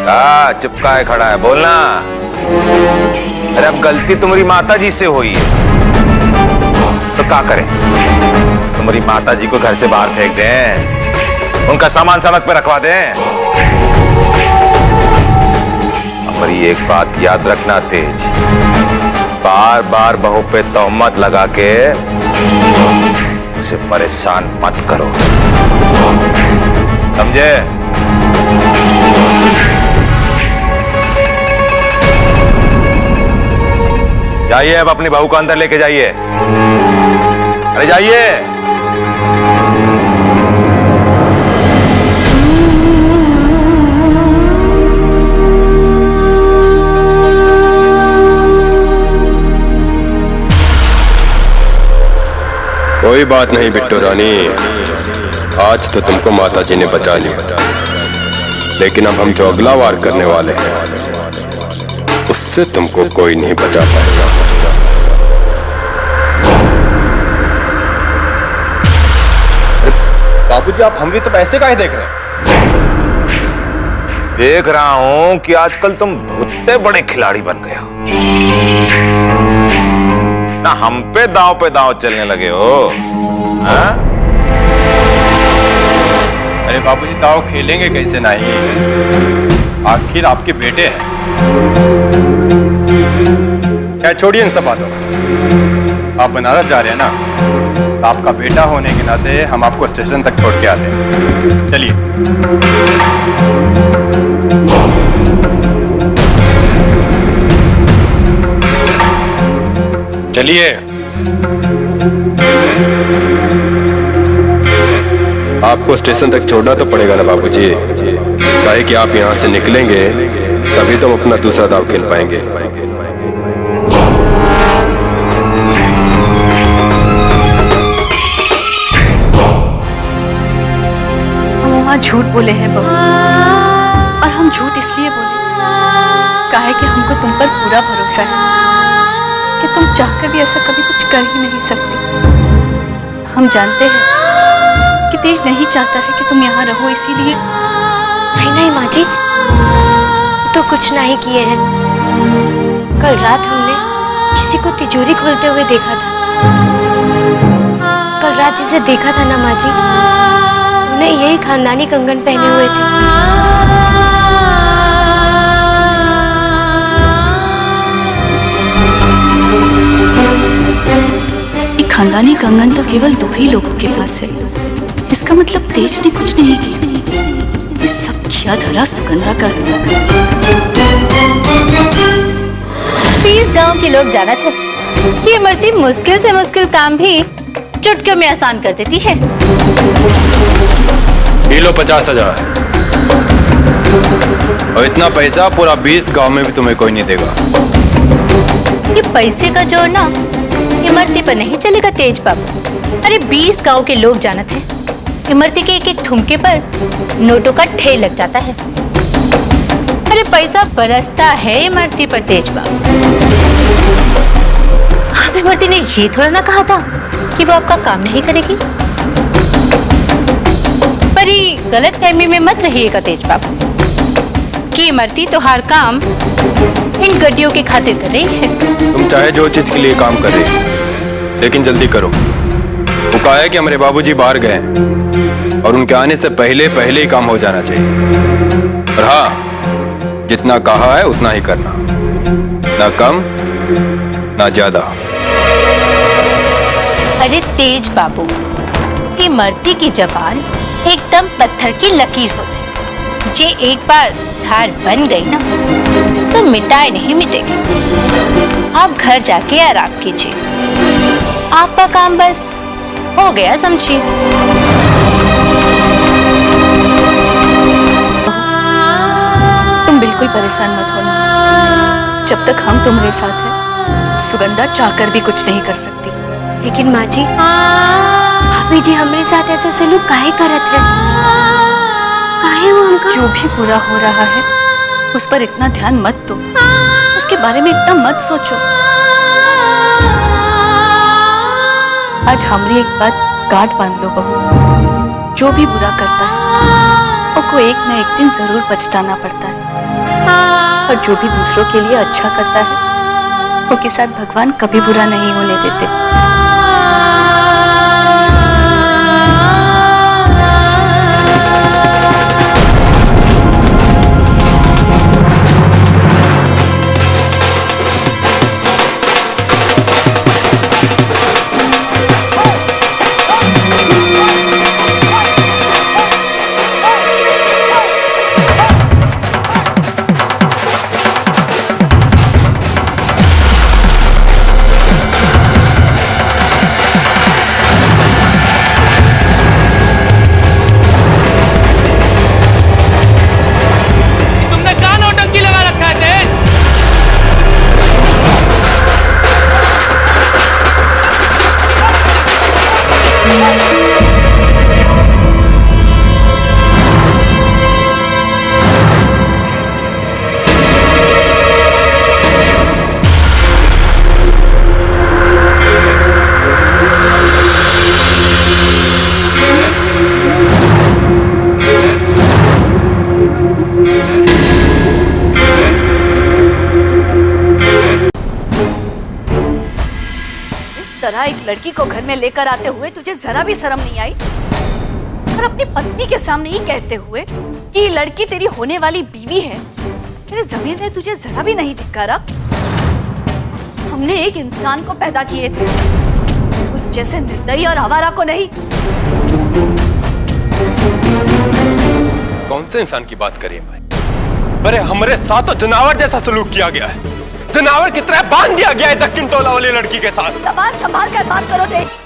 हाँ, चिपका है खड़ा है, बोलना। अरे अब गलती तुम्हारी माता जी से हुई है तो क्या करें? तुम्हारी माता जी को घर से बाहर फेंक दें, उनका सामान सड़क पे रखवा दें? हमारी एक बात याद रखना तेज, बार बार बहू पे तोहमत लगा के उसे परेशान मत करो, समझे? जाइए, अब अपनी बहू को अंदर लेके जाइए। अरे जाइए। कोई बात नहीं बिट्टू रानी, आज तो तुमको माता जी ने बचा लिया, लेकिन अब हम जो अगला वार करने वाले हैं उससे तुमको कोई नहीं बचा पाएगा। बाबूजी आप हमरी तरफ ऐसे काहे देख रहे हैं? देख रहा हूं कि आजकल तुम बहुत बड़े खिलाड़ी बन गए हो ना, हम पे दांव चलने लगे हो। हाँ? अरे बाबूजी दाव खेलेंगे कैसे नहीं, आखिर आपके बेटे हैं। क्या छोड़िए इन सब बातों, आप बनारस जा रहे हैं ना, तो आपका बेटा होने के नाते हम आपको स्टेशन तक छोड़ के आते हैं। चलिए। चलिए। आपको स्टेशन तक छोड़ना तो पड़ेगा ना बाबूजी, काहे कि आप यहाँ से निकलेंगे तभी तो हम अपना दूसरा दाव खेल पाएंगे। हम वहाँ झूठ बोले हैं बहू, और हम झूठ इसलिए बोले काहे कि हमको तुम पर पूरा भरोसा है कि तुम चाहकर भी ऐसा कभी कुछ कर ही नहीं सकती। हम जानते हैं कि तेज नहीं चाहता है कि तुम यहाँ रहो, इसीलिए। नहीं नहीं माँ जी, तो कुछ नहीं किए हैं। कल रात हमने किसी को तिजोरी खोलते हुए देखा था। कल रात जिसे देखा था ना माँ जी, उन्हें यही खानदानी कंगन पहने हुए थे। ये खानदानी कंगन तो केवल 2 ही लोगों के पास है, इसका मतलब तेज ने कुछ नहीं किया। ये सब किया धरा सुगंधा का है। 20 गांव के लोग जानत है, ये मर्ती मुश्किल से मुश्किल काम भी चुटकियों में आसान कर देती है। लो 50,000, और इतना पैसा पूरा 20 गांव में भी तुम्हें कोई नहीं देगा। ये पैसे का जोड़ ना इमरती पर नहीं चलेगा तेज बाबू। अरे 20 गांव के लोग जानत हैं, इमरती के एक ठुमके पर नोटों का ढेर लग जाता है। अरे पैसा बरसता है इमरती पर तेज बाबू। आप इमरती ने ये थोड़ा ना कहा था कि वो आपका काम नहीं करेगी। पर ये गलत फहमी में मत रहिएगा तेज बाबू कि इमरती तो हर काम इन गड्डियों की खातिर कर रही है। तुम चाहे जो चीज के लिए काम कर रहे हो, लेकिन जल्दी करो। वो कहा है कि हमारे बाबूजी बाहर गए हैं और उनके आने से पहले ही काम हो जाना चाहिए। और हाँ, जितना कहा है उतना ही करना, ना कम ना ज्यादा। अरे तेज बाबू, इमरती की जबान एकदम पत्थर की लकीर होती है। जे एक बार धार बन गई ना तो मिटाए नहीं मिटेगी। आप घर जाके आराम कीजिए, आपका काम बस हो गया समझिए। तुम बिल्कुल परेशान मत होना, जब तक हम तुम्हारे साथ हैं सुगंधा चाहकर भी कुछ नहीं कर सकती। लेकिन माँ जी, भाभी जी हमारे साथ ऐसा सलूक काहे करत है? काहे वो उनका? जो भी बुरा हो रहा है उस पर इतना ध्यान मत दो, उसके बारे में इतना मत सोचो। आज हमारी एक बात गांठ बांध लो बहू, जो भी बुरा करता है उसको एक न एक दिन जरूर पछताना पड़ता है, और जो भी दूसरों के लिए अच्छा करता है उसके साथ भगवान कभी बुरा नहीं होने देते। लड़की को घर में लेकर आते हुए तुझे जरा भी शर्म नहीं आई? और अपनी पत्नी के सामने ही कहते हुए कि ये लड़की तेरी होने वाली बीवी है, तेरे ज़मीर में तुझे जरा भी नहीं धिक्कारा? हमने एक इंसान को पैदा किए थे, कुछ जैसे निर्दयी और आवारा को नहीं। कौन से इंसान की बात करिए भाई? अरे हमारे साथ तो जनावर जैसा सलूक किया गया है, जनावर की तरह बांध दिया गया है दक्षिण टोला वाली लड़की के साथ। जबान संभाल कर बात करो तेज।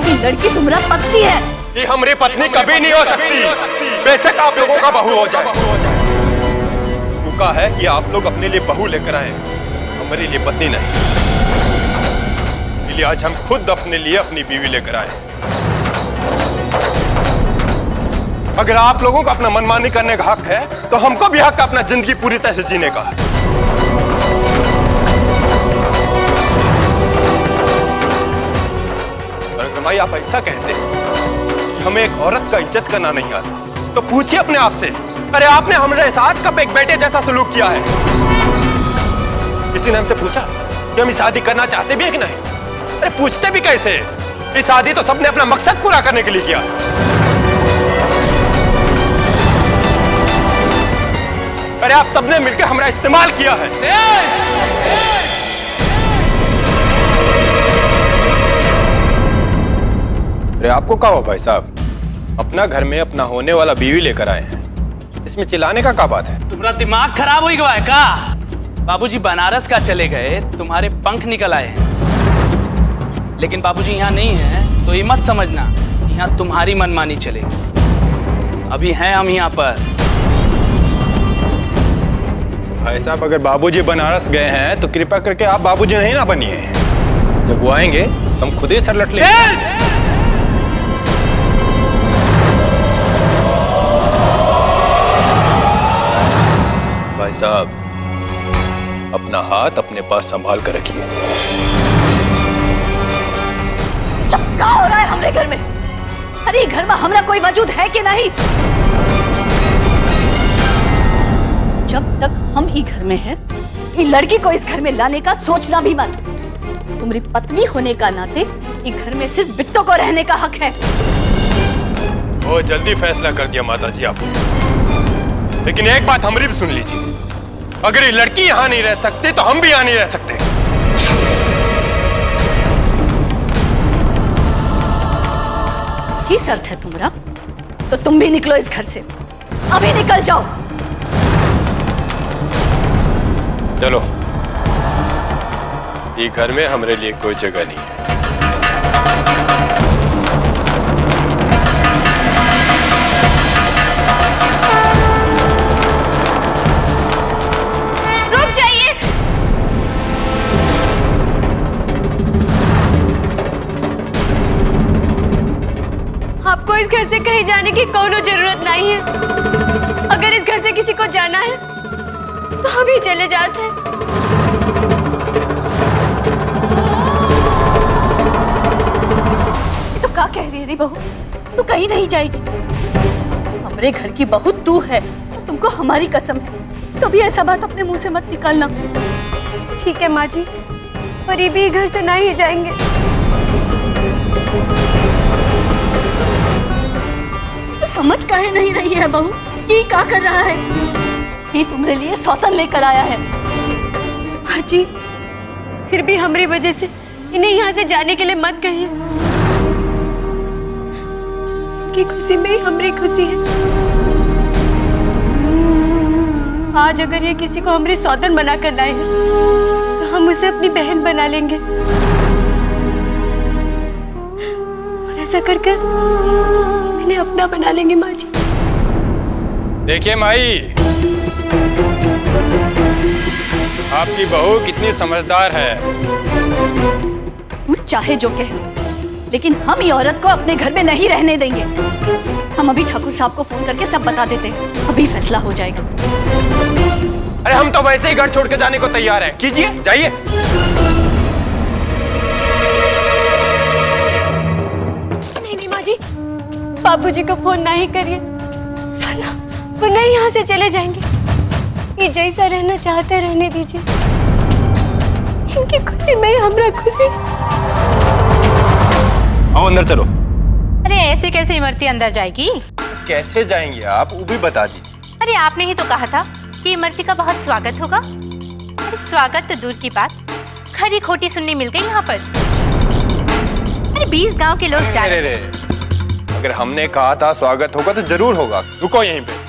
ये लड़की तुम्हारा पत्नी है। ये हमारी पत्नी कभी नहीं हो सकती, बेशक आप लोगों का बहू हो जाए। भूखा है कि आप लोग अपने लिए बहू लेकर आए, हमारे लिए पत्नी नहीं। इसलिए आज हम खुद अपने लिए अपनी बीवी लेकर आए। अगर आप लोगों को अपना मनमानी करने का हक है तो हमको भी हक अपना जिंदगी पूरी तरह से जीने का। भाई आप ऐसा कहते हैं हमें एक औरत का इज्जत करना नहीं आता, तो पूछिए अपने आप से, अरे आपने हमारे साथ कब एक बेटे जैसा सलूक किया है? किसी ने हमसे पूछा कि हम शादी करना चाहते भी है कि नहीं? अरे पूछते भी कैसे? ये शादी तो सबने अपना मकसद पूरा करने के लिए किया। अरे आप सबने मिलकर हमारा इस्तेमाल किया है। अरे आपको क्या हो भाई साहब? अपना घर में अपना होने वाला बीवी लेकर आए हैं, इसमें चिल्लाने का क्या बात है? तुम्हारा दिमाग खराब हो गया है का? बाबूजी बनारस का चले गए, तुम्हारे पंख निकल आए हैं। लेकिन बाबूजी यहाँ नहीं है तो ये मत समझना यहाँ तुम्हारी मनमानी चलेगी। अभी हैं हम यहाँ पर। भाई साहब अगर बाबूजी बनारस गए हैं तो कृपया करके आप बाबूजी नहीं ना बनिए। जब वो आएंगे हम खुद ही सर लट लेंगे। भाई साहब अपना हाथ अपने पास संभाल कर रखिए। सब क्या हो रहा है हमारे घर में? अरे घर में हमारा कोई वजूद है कि नहीं? जब तक हम ही घर में हैं, ये लड़की को इस घर में लाने का सोचना भी मत। तुम्हारी पत्नी होने का नाते ये घर में सिर्फ बिट्टो को रहने का हक है। बहुत जल्दी फैसला कर दिया माता जी आपने, लेकिन एक बात हमारी भी सुन लीजिए, अगर ये लड़की यहाँ नहीं रह सकती तो हम भी यहाँ नहीं रह सकते। ही शर्त है तुम्हारा? तो तुम भी निकलो इस घर से, अभी निकल जाओ। चलो, ये घर में हमारे लिए कोई जगह नहीं है। रुक जाइए। आपको इस घर से कहीं जाने की कोनो जरूरत नहीं है। अगर इस घर से किसी को जाना है तो हम ही चले जाते हैं। ये तो क्या कह रही है रे बहू? तू कहीं नहीं जाएगी। हमारे घर की बहू तू है, तुमको हमारी कसम है, कभी ऐसा बात अपने मुंह से मत निकालना। ठीक है माँ जी, पर ये भी घर से नहीं जाएंगे। तो समझ काहे नहीं रही है बहू? ये क्या कर रहा है? ये तुम्हारे लिए सौतन लेकर आया है। माँ जी, फिर भी हमारी वजह से इन्हें यहाँ से जाने के लिए मत कहिए। इनकी खुशी में ही हमारी खुशी है। आज अगर ये किसी को हमारी सौतन बना कर लाए हैं तो हम उसे अपनी बहन बना लेंगे, और ऐसा कर कर इन्हें अपना बना लेंगे। माँ जी देखिए माई, आपकी बहू कितनी समझदार है। तू चाहे जो कह ले, लेकिन हम ये औरत को अपने घर में नहीं रहने देंगे। हम अभी ठाकुर साहब को फोन करके सब बता देते हैं, अभी फैसला हो जाएगा। अरे हम तो वैसे ही घर छोड़ के जाने को तैयार हैं। कीजिए, जाइए। नहीं नहीं माँ जी, बाबूजी को फोन नहीं करिए, वरना यहाँ से चले जाएंगे। ये जैसा रहना चाहते रहने दीजिए। इनकी खुशी में हमारा खुशी। आओ अंदर चलो। अरे ऐसे कैसे इमरती अंदर जाएगी? कैसे जाएंगे आप, वो भी बता दीजिए। अरे आपने ही तो कहा था कि इमरती का बहुत स्वागत होगा। अरे स्वागत तो दूर की बात, खरी खोटी सुननी मिल गई यहाँ पर। अरे 20 गांव के लोग जा रहे हैं। अगर हमने कहा था स्वागत होगा तो जरूर होगा। रुको यहीं पे।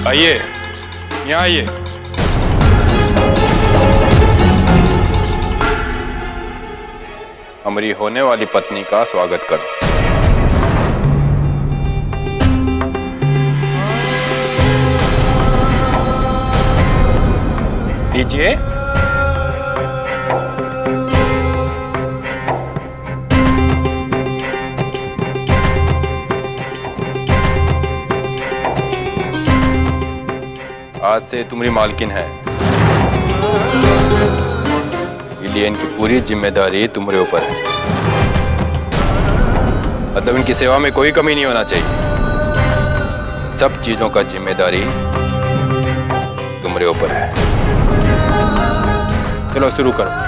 आइए, यहाँ आइए। हमारी होने वाली पत्नी का स्वागत करो। लीजिए। आज से तुम्हारी मालकिन है, इसलिए इनकी पूरी जिम्मेदारी तुम्हारे ऊपर है। मतलब इनकी सेवा में कोई कमी नहीं होना चाहिए। सब चीजों का जिम्मेदारी तुम्हारे ऊपर है। चलो शुरू करो।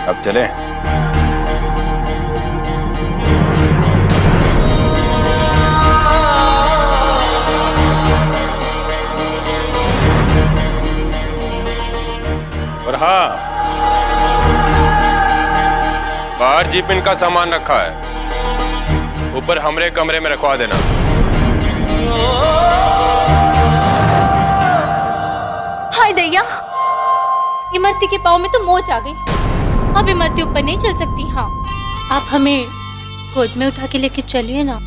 अब चले। और हाँ, बाहर जीप इनका सामान रखा है, ऊपर हमरे कमरे में रखवा देना। हाय दैया, इमरती के पाँव में तो मोच आ गई। अब इमरती ऊपर नहीं चल सकती। हाँ, आप हमें गोद में उठा के लेके चलिए ना।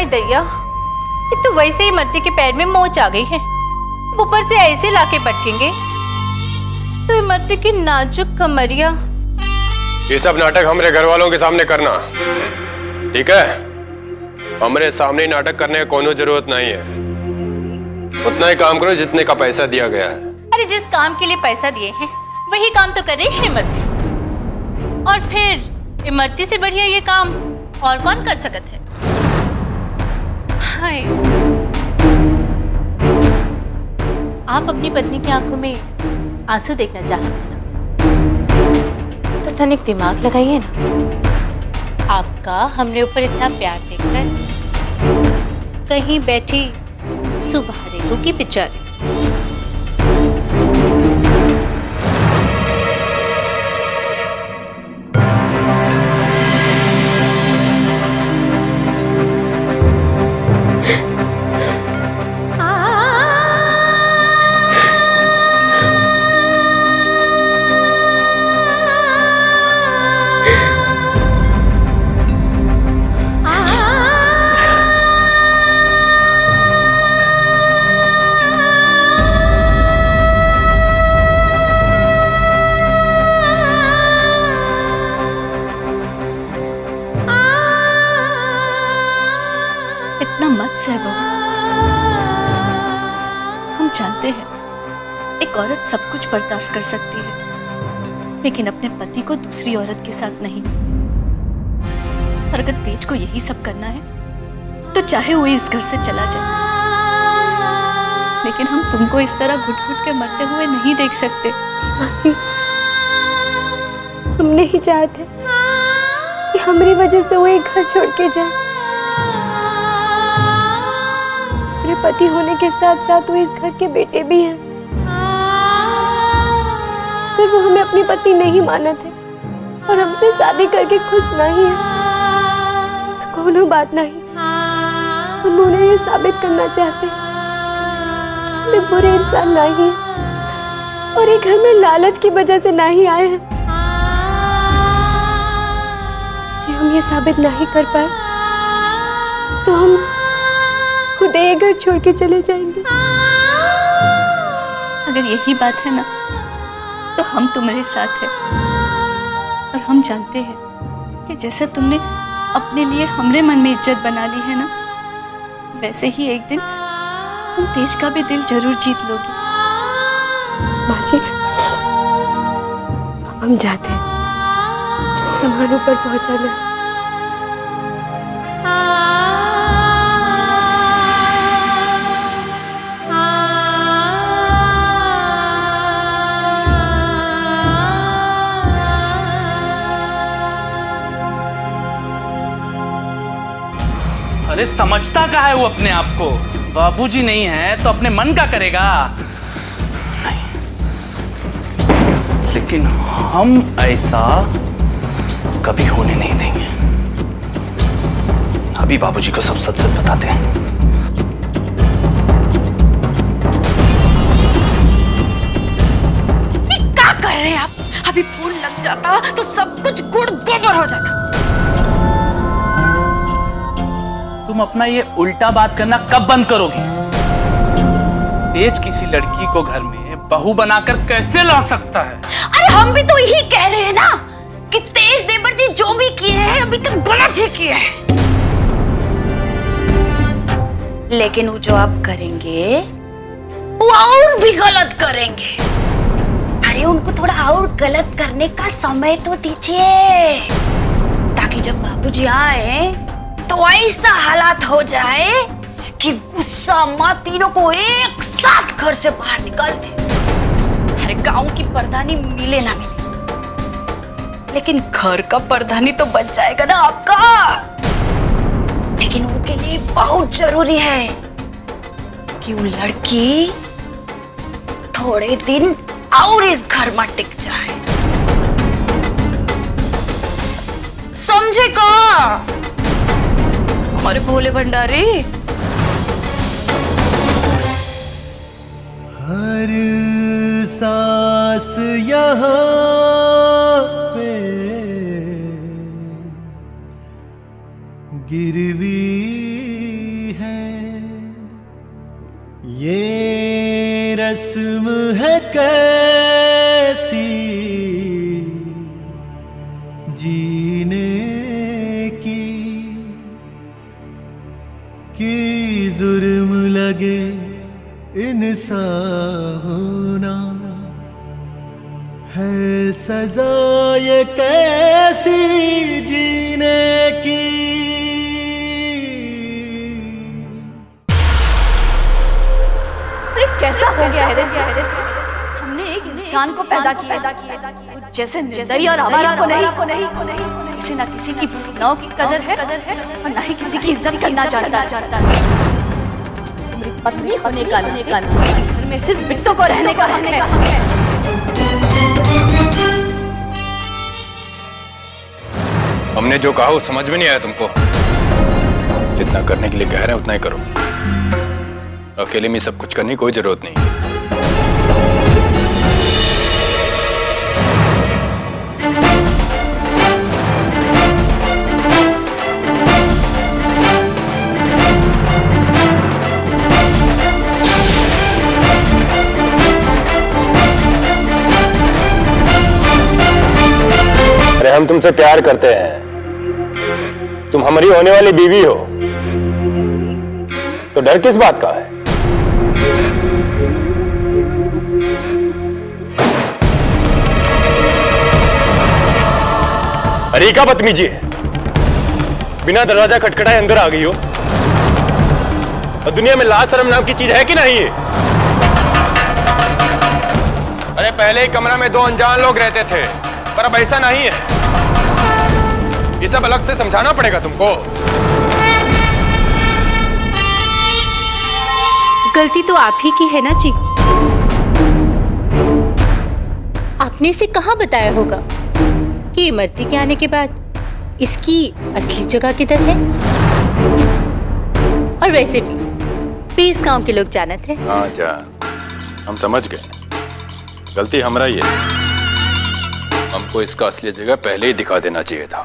दैया, ये तो वैसे ही इमरती के पैर में मोच आ गई है। ऊपर से ऐसे लाके पटकेंगे तो इमरती की नाजुक कमरिया। ये सब नाटक हमारे घर वालों के सामने करना, ठीक है? हमारे सामने नाटक करने की कोनो जरूरत नहीं है। उतना ही काम करो जितने का पैसा दिया गया है। अरे जिस काम के लिए पैसा दिए हैं वही काम तो कर रही है इमरती। और फिर इमरती से बढ़िया ये काम और कौन कर सकता है? हाय, आप अपनी पत्नी की आंखों में आंसू देखना चाहते हैं ना, तो तनिक दिमाग लगाइए ना। आपका हमने ऊपर इतना प्यार देखकर कहीं बैठी सुबह होगी बेचारी। हम जानते हैं एक औरत सब कुछ बर्दाश्त कर सकती है, लेकिन अपने पति को दूसरी औरत के साथ नहीं। और अगर तेज को यही सब करना है तो चाहे वो इस घर से चला जाए, लेकिन हम तुमको इस तरह घुट घुट के मरते हुए नहीं देख सकते। माँ जी, हम नहीं चाहते कि हमारी वजह से वो एक घर छोड़ के जाए। मेरे पति होने के साथ साथ वो इस घर के बेटे भी हैं। फिर वो हमें अपनी पत्नी नहीं माने थे और हमसे शादी करके खुश नहीं है तो कोनो बात नहीं, हम उन्हें ये साबित करना चाहते हैं कि वे बुरे इंसान नहीं है और ये घर में लालच की वजह से नहीं आए हैं। जो हम ये साबित नहीं कर पाए तो हम खुद ये घर छोड़ के चले जाएंगे। अगर यही बात है ना तो हम तुम्हारे साथ हैं और हम जानते हैं कि जैसे तुमने अपने लिए हमरे मन में इज्जत बना ली है ना, वैसे ही एक दिन तुम तेज का भी दिल जरूर जीत लोगी। माँ जी, अब हम जाते हैं, सामान ऊपर पहुंचाना है। अरे समझता कहाँ है वो अपने आप को? बाबूजी नहीं है तो अपने मन का करेगा नहीं, लेकिन हम ऐसा कभी होने नहीं देंगे। अभी बाबूजी को सब सच सच बताते हैं। क्या कर रहे हैं आप? अभी फूल लग जाता तो सब कुछ गुड़ गोबर हो जाता। तुम अपना ये उल्टा बात करना कब बंद करोगी? तेज किसी लड़की को घर में बहू बनाकर कैसे ला सकता है? अरे हम भी तो यही कह रहे हैं ना कि तेज देवर जी जो भी किए हैं अभी तक गलत ही किए हैं, लेकिन वो जो आप करेंगे वो और भी गलत करेंगे। अरे उनको थोड़ा और गलत करने का समय तो दीजिए, ताकि जब बाबूजी आए तो ऐसा हालात हो जाए कि गुस्सा माँ तीनों को एक साथ घर से बाहर निकाल दे। अरे गांव की प्रधानी मिले ना मिले, लेकिन घर का प्रधानी तो बच जाएगा ना आपका। लेकिन उनके लिए बहुत जरूरी है कि वो लड़की थोड़े दिन और इस घर में टिक जाए, समझे का हमारे भोले भंडारी? हर सांस यहाँ पे गिरवी है, ये रस्म है कैसी जीने की जुर्म लगे इंसान होना है सजा ये कैसी जीने की। कैसा हो गया है? हमने एक इंसान को पैदा किया जैसे निर्दयी और आवारा को नहीं। किसी ना किसी की भावनाओं की कदर है और ना ही किसी की इज्जत करना जानता है। तुम्हारी पत्नी होने का घर में सिर्फ बिट्टों को रहने का हक है। हमने जो कहा वो समझ में नहीं आया तुमको? जितना करने के लिए कह रहे हैं उतना ही करो, अकेले में सब कुछ करने की कोई जरूरत नहीं। अरे हम तुमसे प्यार करते हैं, तुम हमारी होने वाली बीवी हो, तो डर किस बात का है? अरे क्या बदतमीजी है, बिना दरवाजा खटखटाए अंदर आ गई हो। और दुनिया में लाज शर्म नाम की चीज है कि नहीं है? अरे पहले ही कमरा में 2 अनजान लोग रहते थे, पर अब ऐसा नहीं है। ये सब अलग से समझाना पड़ेगा तुमको। गलती तो आप ही की है ना जी। आपने इसे कहाँ बताया होगा कि इमरती के आने के बाद इसकी असली जगह किधर है? और वैसे भी इस गांव के लोग जानते हैं। हाँ जान, हम समझ गए। गलती हमारा ही है। हमको इसका असली जगह पहले ही दिखा देना चाहिए था।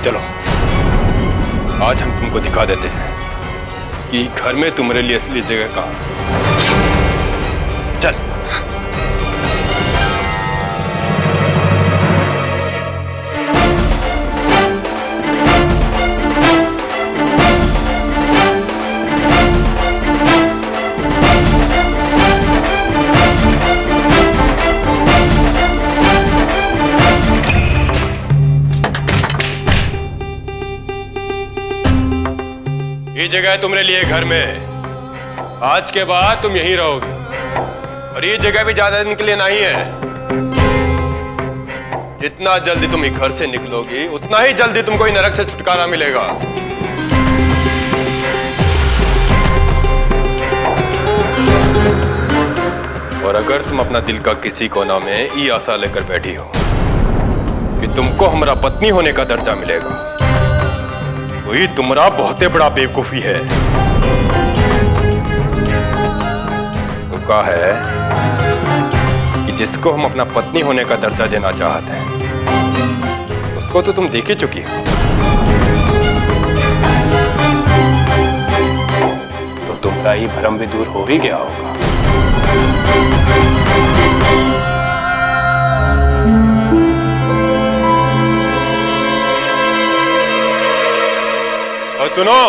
चलो आज हम तुमको दिखा देते हैं कि घर में तुम्हारे लिए असली जगह कहाँ है। चल। ये जगह है तुम्हारे लिए घर में। आज के बाद तुम यहीं रहोगे और ये जगह भी ज्यादा दिन के लिए नहीं है। जितना जल्दी तुम इस घर से निकलोगी उतना ही जल्दी तुमको इस नरक से छुटकारा मिलेगा। और अगर तुम अपना दिल का किसी कोना में ये आशा लेकर बैठी हो कि तुमको हमारा पत्नी होने का दर्जा मिलेगा, वही तुम्हारा बहुत बड़ा बेवकूफी है। वो कहा है कि जिसको हम अपना पत्नी होने का दर्जा देना चाहते हैं उसको तो तुम देख ही चुकी हो। तो तुम्हारा ये भ्रम भी दूर हो ही गया होगा। और सुनो,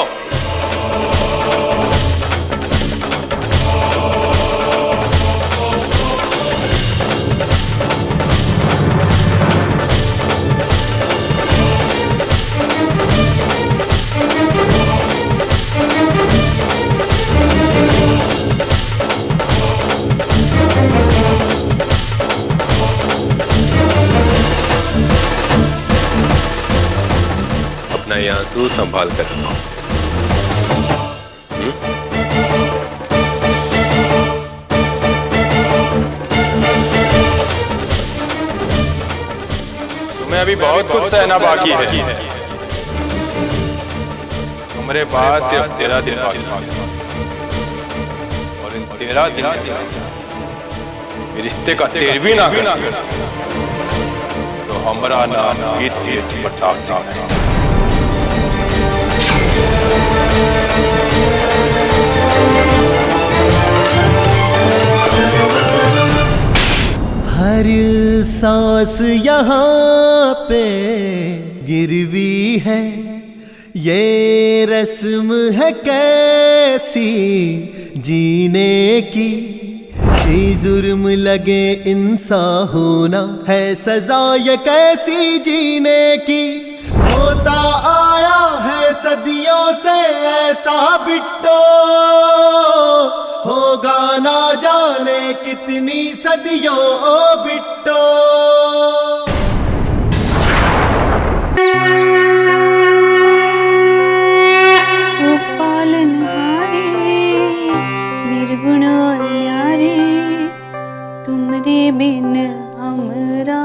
अपना ये आंसू संभाल कर रखो। तुम्हें अभी बहुत कुछ सहना बाकी है। तुम्हारे पास सिर्फ 13 दिन बाकी है और इन 13 दिन में रिश्ते का 13वीं ना कर तो हमारा नाम ही तेज प्रताप सिंह है। हर सांस यहाँ पे गिरवी है, ये रस्म है कैसी जीने की। ये जुर्म लगे इंसान होना है सजा ये कैसी जीने की। होता आया है सदियों से ऐसा बिट्टो, होगा ना जाने कितनी सदियों ओ बिट्टो। ओ पालनहारे निर्गुण और न्यारे, तुमरे बिन हमरा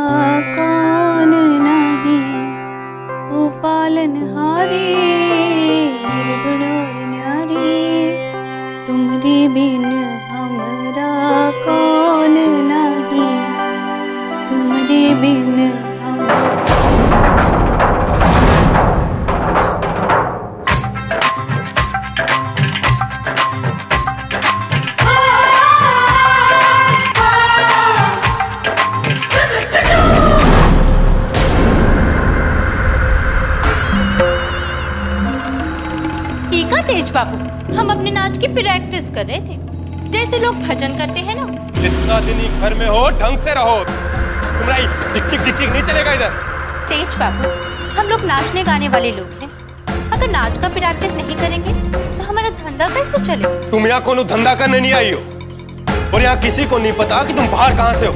कौन नहीं। ओ पालनहारे निर्गुण और न्यारे, तुमरे बिन हमरा कौन नहीं। तुमरे बिन हमरा। तेज बाबू, हम अपने नाच की प्रैक्टिस कर रहे थे, जैसे लोग भजन करते हैं ना। जितना दिन ही घर में हो ढंग से रहो। तुम्हारा डिक्टिक नहीं चलेगा इधर। तेज बाबू, हम लोग नाचने गाने वाले लोग हैं। अगर नाच का प्रैक्टिस नहीं करेंगे तो हमारा धंधा कैसे चलेगा? तुम यहाँ कोनो धंधा करने नहीं आई हो और यहाँ किसी को नहीं पता कि तुम बाहर कहाँ से हो,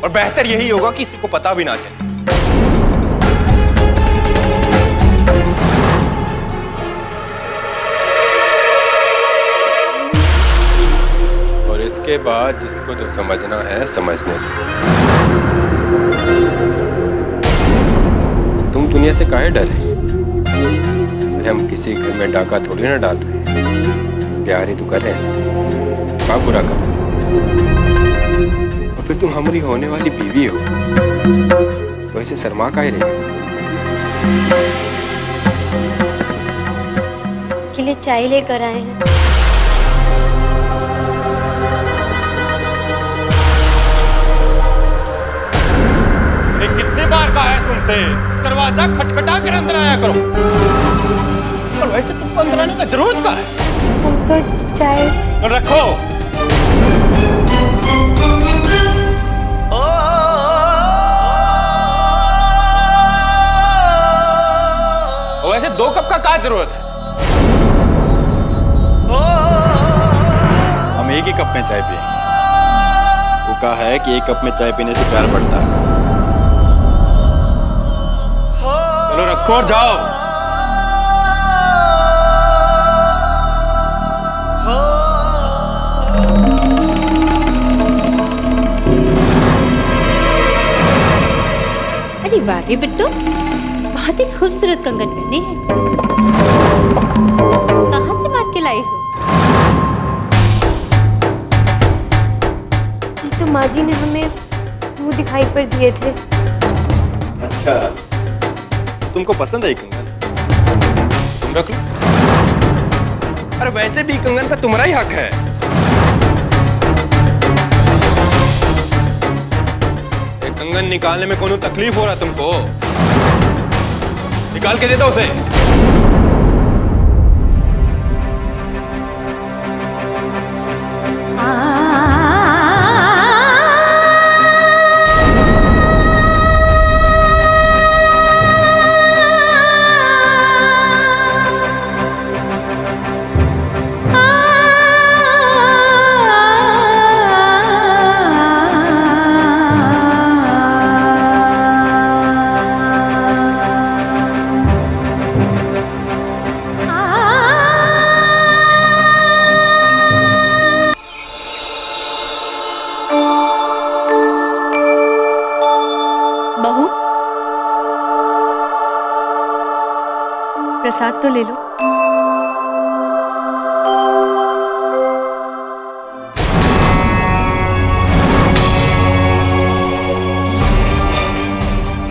और बेहतर यही होगा कि किसी को पता भी ना चले। और इसके बाद जिसको जो समझना है समझने दो। तुम दुनिया से काहे डर रही? अरे हम किसी घर में डाका थोड़ी ना डाल रहे हैं, प्यार ही तो कर रहे हैं। क्या बुरा कर रहे? और फिर तुम हमारी होने वाली बीवी हो, तो ऐसे शर्मा काहे रही? के लिए चाय लेकर आए हैं। अरे कितनी बार कहा है तुमसे दरवाजा खटखटा कर अंदर आया करो, और वैसे तुमको अंदर आने का जरूरत क्या है? हम तो चाय रखो। वैसे 2 कप का क्या जरूरत है? हम एक ही कप में चाय पिएंगे। वो कहा है कि 1 कप में चाय पीने से प्यार बढ़ता है। चलो रखो और जाओ। अरे वाह रे बिट्टू, बहुत ही खूबसूरत कंगन पहने हैं। कहाँ से मार के लाए हो? तो माँ जी ने हमें मुंह दिखाई पर दिए थे। अच्छा, तुमको पसंद है कंगन? तुम रख लो। अरे वैसे भी कंगन का तुम्हारा ही हक है। ये कंगन निकालने में कोनो तकलीफ हो रहा तुमको? निकाल के दे दो उसे। प्रसाद तो ले लो।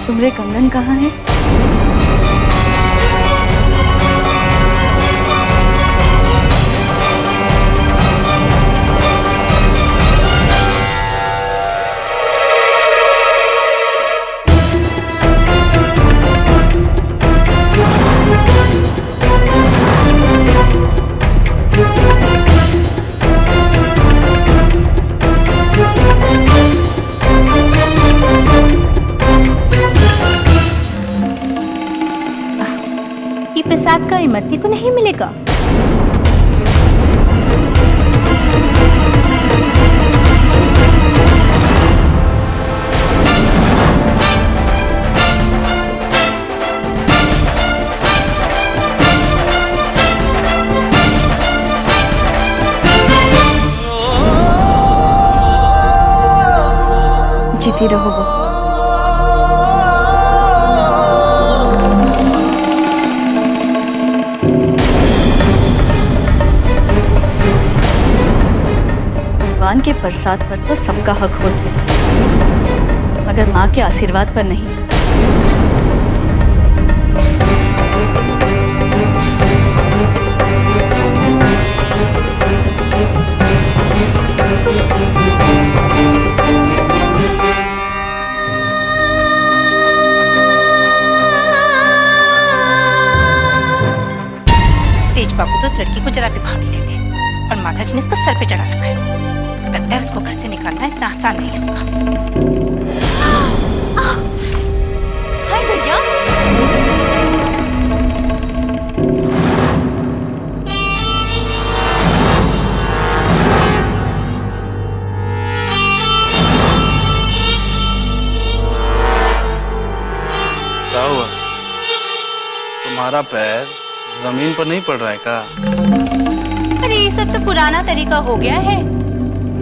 तुम्हारे कंगन कहाँ है? प्रसाद का इमरती को नहीं मिलेगा। जीती रहो बहू। भगवान के प्रसाद पर तो सबका हक होता है, मगर माँ के आशीर्वाद पर नहीं। तेज बाबू तो उस लड़की को जरा भी भाव नहीं देते, और माता जी ने इसको सर पे चढ़ा रखा है। लगता है उसको घर से निकालना इतना आसान नहीं होगा। हाय भैया, तुम्हारा पैर जमीन पर नहीं पड़ रहा है का? अरे ये सब तो पुराना तरीका हो गया है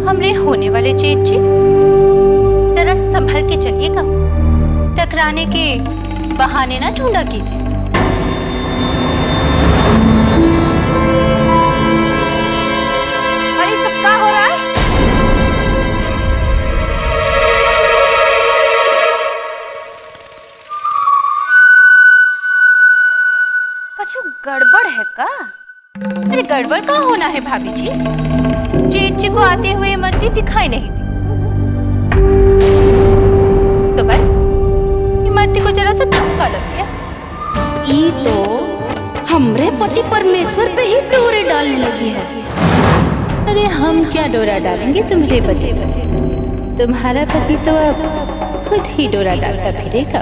हमरे होने वाले जेठ जी। जरा संभल के चलिएगा, टकराने के बहाने ना ढूंढा कीजिए। अरे सब क्या हो रहा है? कछु गड़बड़ है का? अरे गड़बड़ का होना है भाभी जी, जेठ जी को आते हुए इमरती दिखाई नहीं दी, तो बस इमरती को जरा सा धक्का लग गया। ई तो हमरे पति परमेश्वर पे ही डोरे डालने लगी है। अरे हम क्या डोरा डालेंगे तुम्हारे पति पर? तुम्हारा पति तो अब खुद ही डोरा डालता फिरेगा।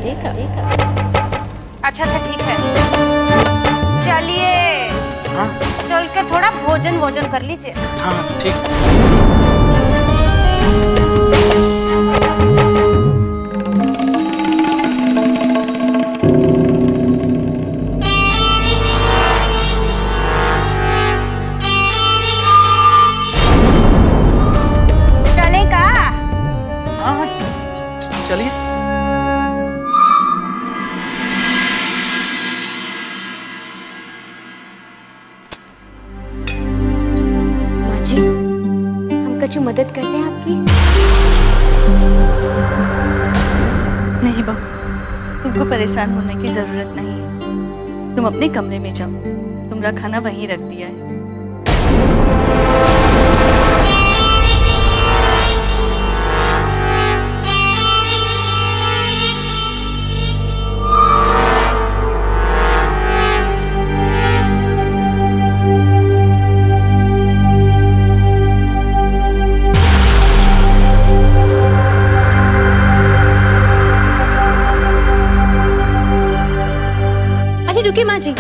अच्छा ठीक है, चलिए चल के थोड़ा भोजन कर लीजिए। हाँ ठीक। चले का? हाँ चलिए। कछु मदद करते हैं आपकी? नहीं बहू, तुमको परेशान होने की जरूरत नहीं है। तुम अपने कमरे में जाओ, तुम्हारा खाना वहीं रख दिया है। रुकिए माँ जी,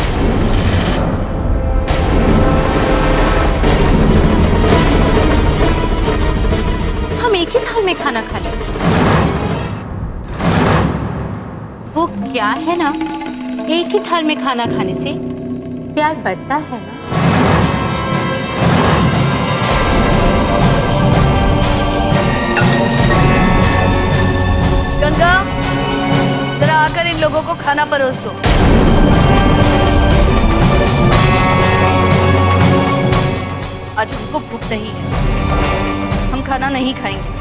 हम एक ही थाल में खाना खा लें। वो क्या है ना, एक ही थाल में खाना खाने से प्यार बढ़ता है ना। गंगा, जरा आकर इन लोगों को खाना परोस दो। आज हमको भूख नहीं है, हम खाना नहीं खाएंगे।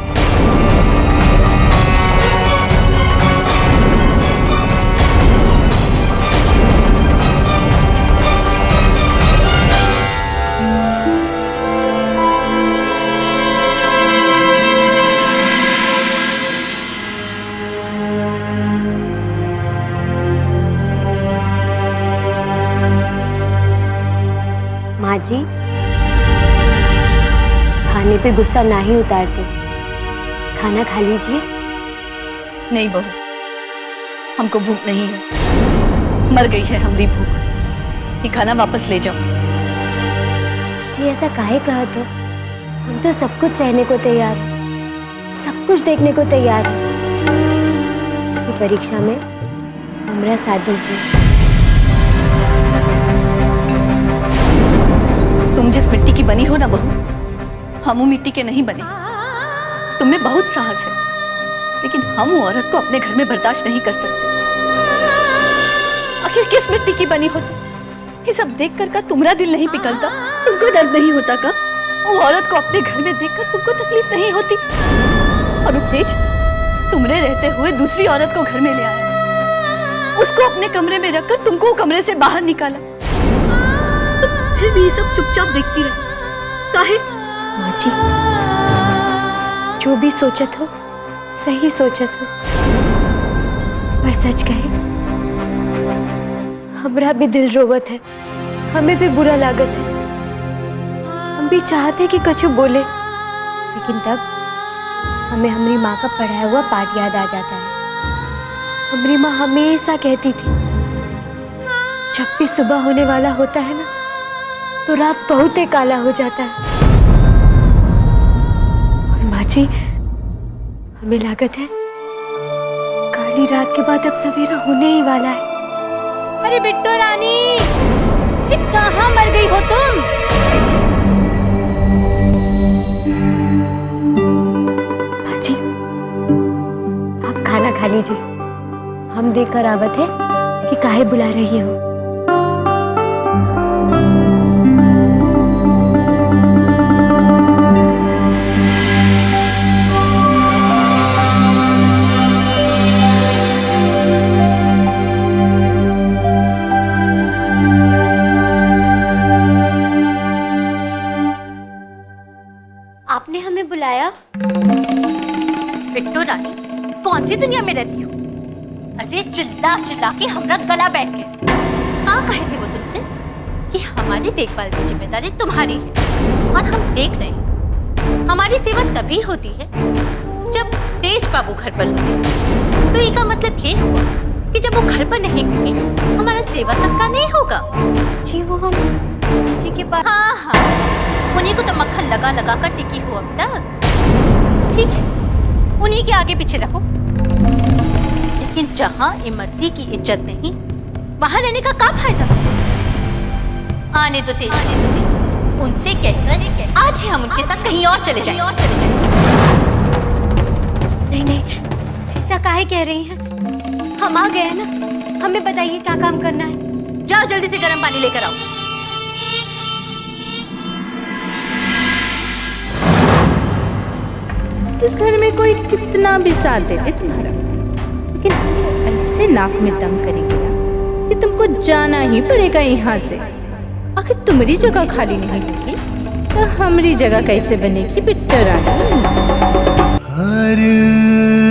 माँ जी, खाने पे गुस्सा ना ही उतारते, खाना खा लीजिए। नहीं बहू, हमको भूख नहीं है, मर गई है हमारी भूख। ये खाना वापस ले जाओ। जी ऐसा काहे कहा तो? हम तो सब कुछ सहने को तैयार हैं, सब कुछ देखने को तैयार हैं। इसी परीक्षा में हमारा साथ दीजिए। तुम जिस मिट्टी की बनी हो ना बहू, हम वो मिट्टी के नहीं बने। तुम में बहुत साहस है, लेकिन हम वो औरत को अपने घर में बर्दाश्त नहीं कर सकते। आखिर किस मिट्टी की बनी हो तुम? ये सब देख कर का तुम्हारा दिल नहीं पिघलता? तुमको दर्द नहीं होता का? वो औरत को अपने घर में देखकर तुमको तकलीफ नहीं होती? और तेज, तुमरे रहते हुए दूसरी औरत को घर में ले आया, उसको अपने कमरे में रखकर तुमको कमरे से बाहर निकाला, फिर भी ये सब चुपचाप देखती रही। काहे? माँ जी, जो भी सोचत हो सही सोचत हो, पर सच कहे हमरा भी दिल रोवत है, हमें भी बुरा लागत है। हम भी चाहते कि कुछ बोले, लेकिन तब हमें हमारी माँ का पढ़ाया हुआ पाठ याद आ जाता है। हमारी माँ हमेशा कहती थी, जब भी सुबह होने वाला होता है ना, तो रात बहुत ही काला हो जाता है। और माँ जी, हमें लागत है काली रात के बाद अब सवेरा होने ही वाला है। अरे बिट्टू रानी, ये कहाँ मर गई हो तुम? जी, आप खाना खा लीजिए। हम देख कर आवत है कि काहे बुला रही हो। आपने हमें बुलाया? बिट्टू रानी, कौन सी दुनिया में रहती हो? अरे चिल्ला चिल्ला के हमरा गला बैठ गया। कहाँ कहे थे वो तुमसे कि हमारी देखभाल की जिम्मेदारी तुम्हारी है और हम देख रहे हैं। हमारी सेवा तभी होती है जब तेज बाबू घर पर होते हैं। तो इसका मतलब ये हुआ कि जब वो घर पर नहीं होंगे हमारा सेवा सत्कार नहीं होगा। जी वो हम जी के पास। हाँ हाँ, उन्हीं को तो मक्खन लगा लगा कर टिकी हो अब तक। ठीक है, उन्हीं के आगे पीछे रहो, लेकिन जहाँ इमरती की इज्जत नहीं वहां रहने का क्या फायदा? आने दो तेज, उनसे कहकर आज ही हम उनके साथ कहीं और चले जाएं। नहीं नहीं, ऐसा काहे कह रही हैं? हम आ गए ना, हमें बताइए क्या काम करना है। जाओ जल्दी से गर्म पानी लेकर आओ। इस घर में कोई कितना भी साथ दे दे तुम्हारा, लेकिन हम ऐसे नाक में दम करेंगे ना कि तुमको जाना ही पड़ेगा यहाँ से। आखिर तुम्हारी जगह खाली नहीं होगी तो हमारी जगह कैसे बनेगी बिट्टू रानी? हर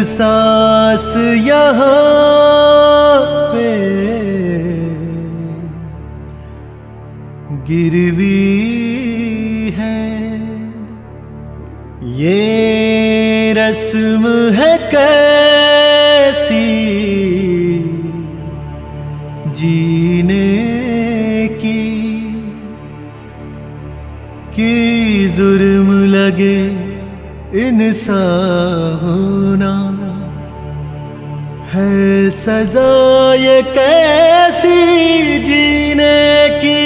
सांस यहाँ पे गिरवी है, ये रस्म है कैसी जीने की, कि जुर्म लगे इंसान होना है सजा ये कैसी जीने की।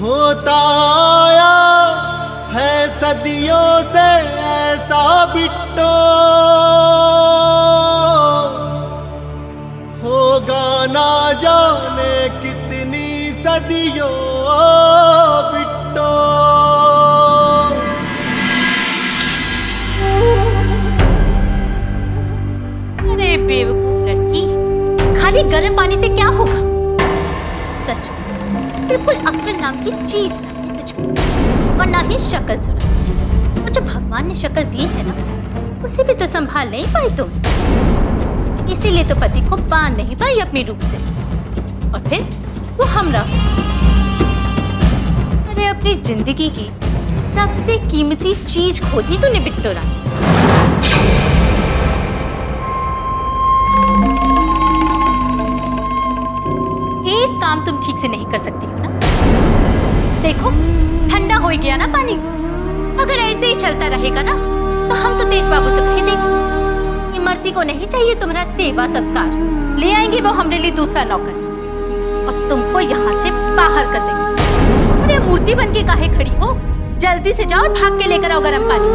होता आया है सदियों से ऐसा बिट्टो, होगा ना जाने कितनी सदियों बिट्टो। अरे बेवकूफ लड़की, खाली गर्म पानी से क्या होगा? सच में बिल्कुल अक्ल नाम की चीज नहीं तुझमें, और ना ही शक्ल सुना। और जो भगवान ने शक्ल दी है ना, उसे भी तो संभाल नहीं पाई तुम। इसीलिए तो पति को बांध नहीं पाई अपनी रूप से, और फिर वो हमरा। अरे अपनी जिंदगी की सबसे कीमती चीज खो दी तूने बिट्टू रानी। एक काम तुम ठीक से नहीं कर सकती हो ना? देखो ठंडा हो गया ना पानी। अगर ऐसे ही चलता रहेगा ना तो हम तो तेज बाबू से कह देंगे इमरती को नहीं चाहिए तुम्हारा सेवा सत्कार, ले आएंगे वो हमने लिए दूसरा नौकर और तुमको यहाँ से बाहर कर देंगे। अरे मूर्ति बन के काहे खड़ी हो? जल्दी से जाओ, भाग के लेकर आओ गर्म पानी।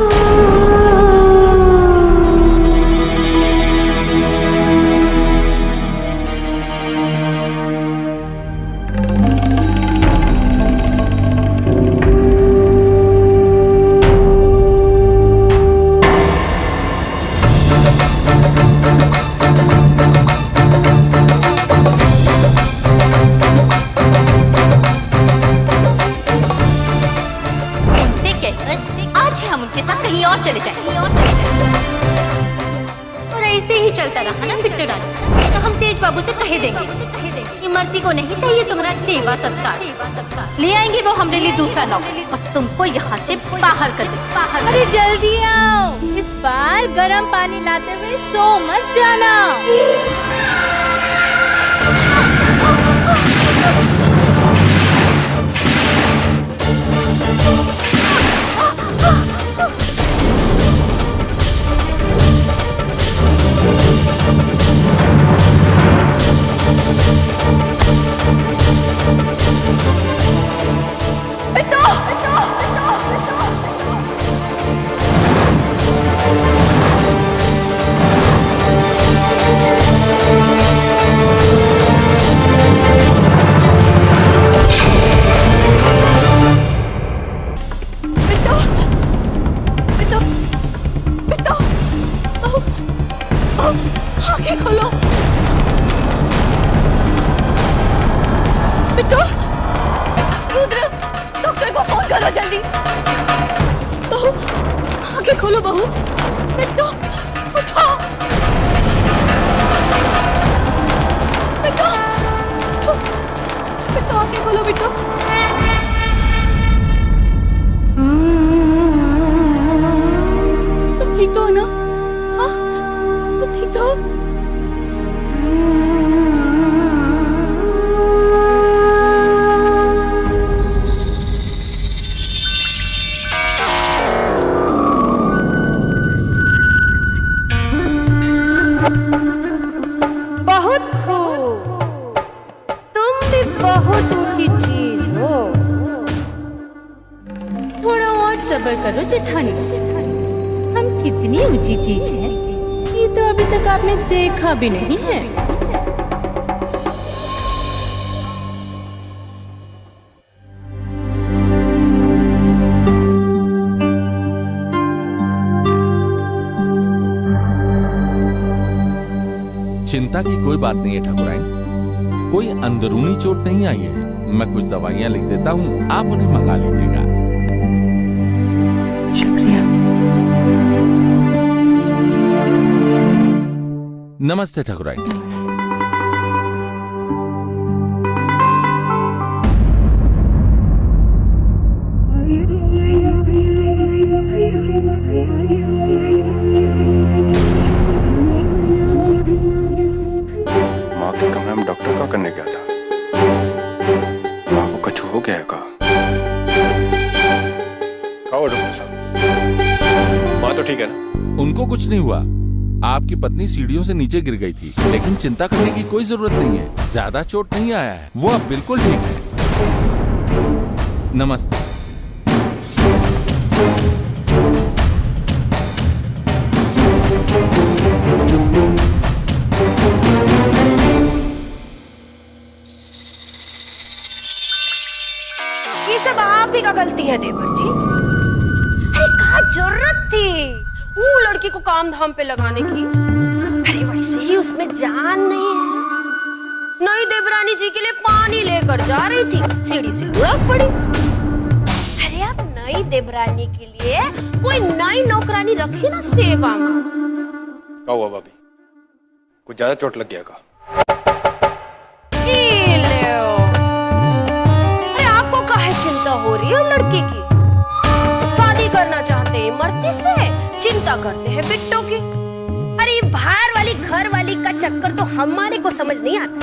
चले जाएंगे और ऐसे ही चलता रहा ना बिट्टू रानी तो हम तेज बाबू से कह देंगे इमरती को नहीं चाहिए तुम्हारा सेवा सत्कार, ले आएंगे वो हमने लिए दूसरा नौकर और तुमको यहाँ से बाहर कर देंगे। अरे जल्दी आओ, इस बार गर्म पानी लाते हुए सो मत जाना। खोलो जल्दी। बहू, आंखें खोलो बहू। बिट्टू, उठो। बिट्टू, बिट्टू आंखें खोलो बिट्टू। तुम ठीक तो हो ना? हाँ, तुम ठीक तो हो? बहुत खूब, तुम भी बहुत ऊंची चीज हो। थोड़ा और सब्र करो जेठानी, हम कितनी ऊंची चीज हैं, ये तो अभी तक आपने देखा भी नहीं है। चिंता की कोई बात नहीं है ठाकुराइन, कोई अंदरूनी चोट नहीं आई है। मैं कुछ दवाइयां लिख देता हूँ, आप उन्हें मंगा लीजिएगा। शुक्रिया। नमस्ते ठाकुराइन। माँ के कमरे में डॉक्टर का करने गया था। माँ को कछु हो गया है का डॉक्टर साहब? माँ तो ठीक है ना? उनको कुछ नहीं हुआ। आपकी पत्नी सीढ़ियों से नीचे गिर गई थी, लेकिन चिंता करने की कोई जरूरत नहीं है। ज्यादा चोट नहीं आया है, वो अब बिल्कुल ठीक है। नमस्ते। ये सब आप ही का गलती है देवर जी। अरे क्या जरूरत थी वो लड़की को काम धाम पे लगाने की? अरे वैसे ही उसमें जान नहीं है। नई देवरानी जी के लिए पानी लेकर जा रही थी, सीढ़ी से लुढ़क पड़ी। अरे आप नई देवरानी के लिए कोई नई नौकरानी रखी ना सेवा में। क्या हुआ भाभी, कुछ ज्यादा चोट लग गया का? चिंता हो रही है लड़की की, शादी करना चाहते हैं मर्ती से, चिंता करते हैं बिट्टो की। अरे बाहर वाली घर वाली का चक्कर तो हमारे को समझ नहीं आता।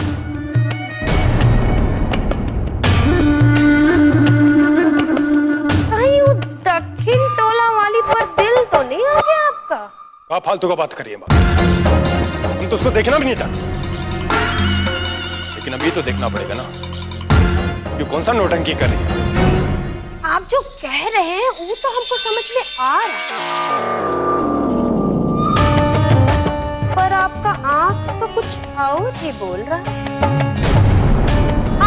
कहीं वो दक्षिण टोला वाली पर दिल तो नहीं आ गया आपका? क्या फालतू का बात करिए माँ, हम तो उसको देखना भी नहीं चाहते। लेकिन अभी तो देखना पड़ेगा ना, ये कौन सा नौटंकी कर रही है? आप जो कह रहे हैं वो तो हमको समझ में आ रहा है, पर आपका आंख तो कुछ और ही बोल रहा है।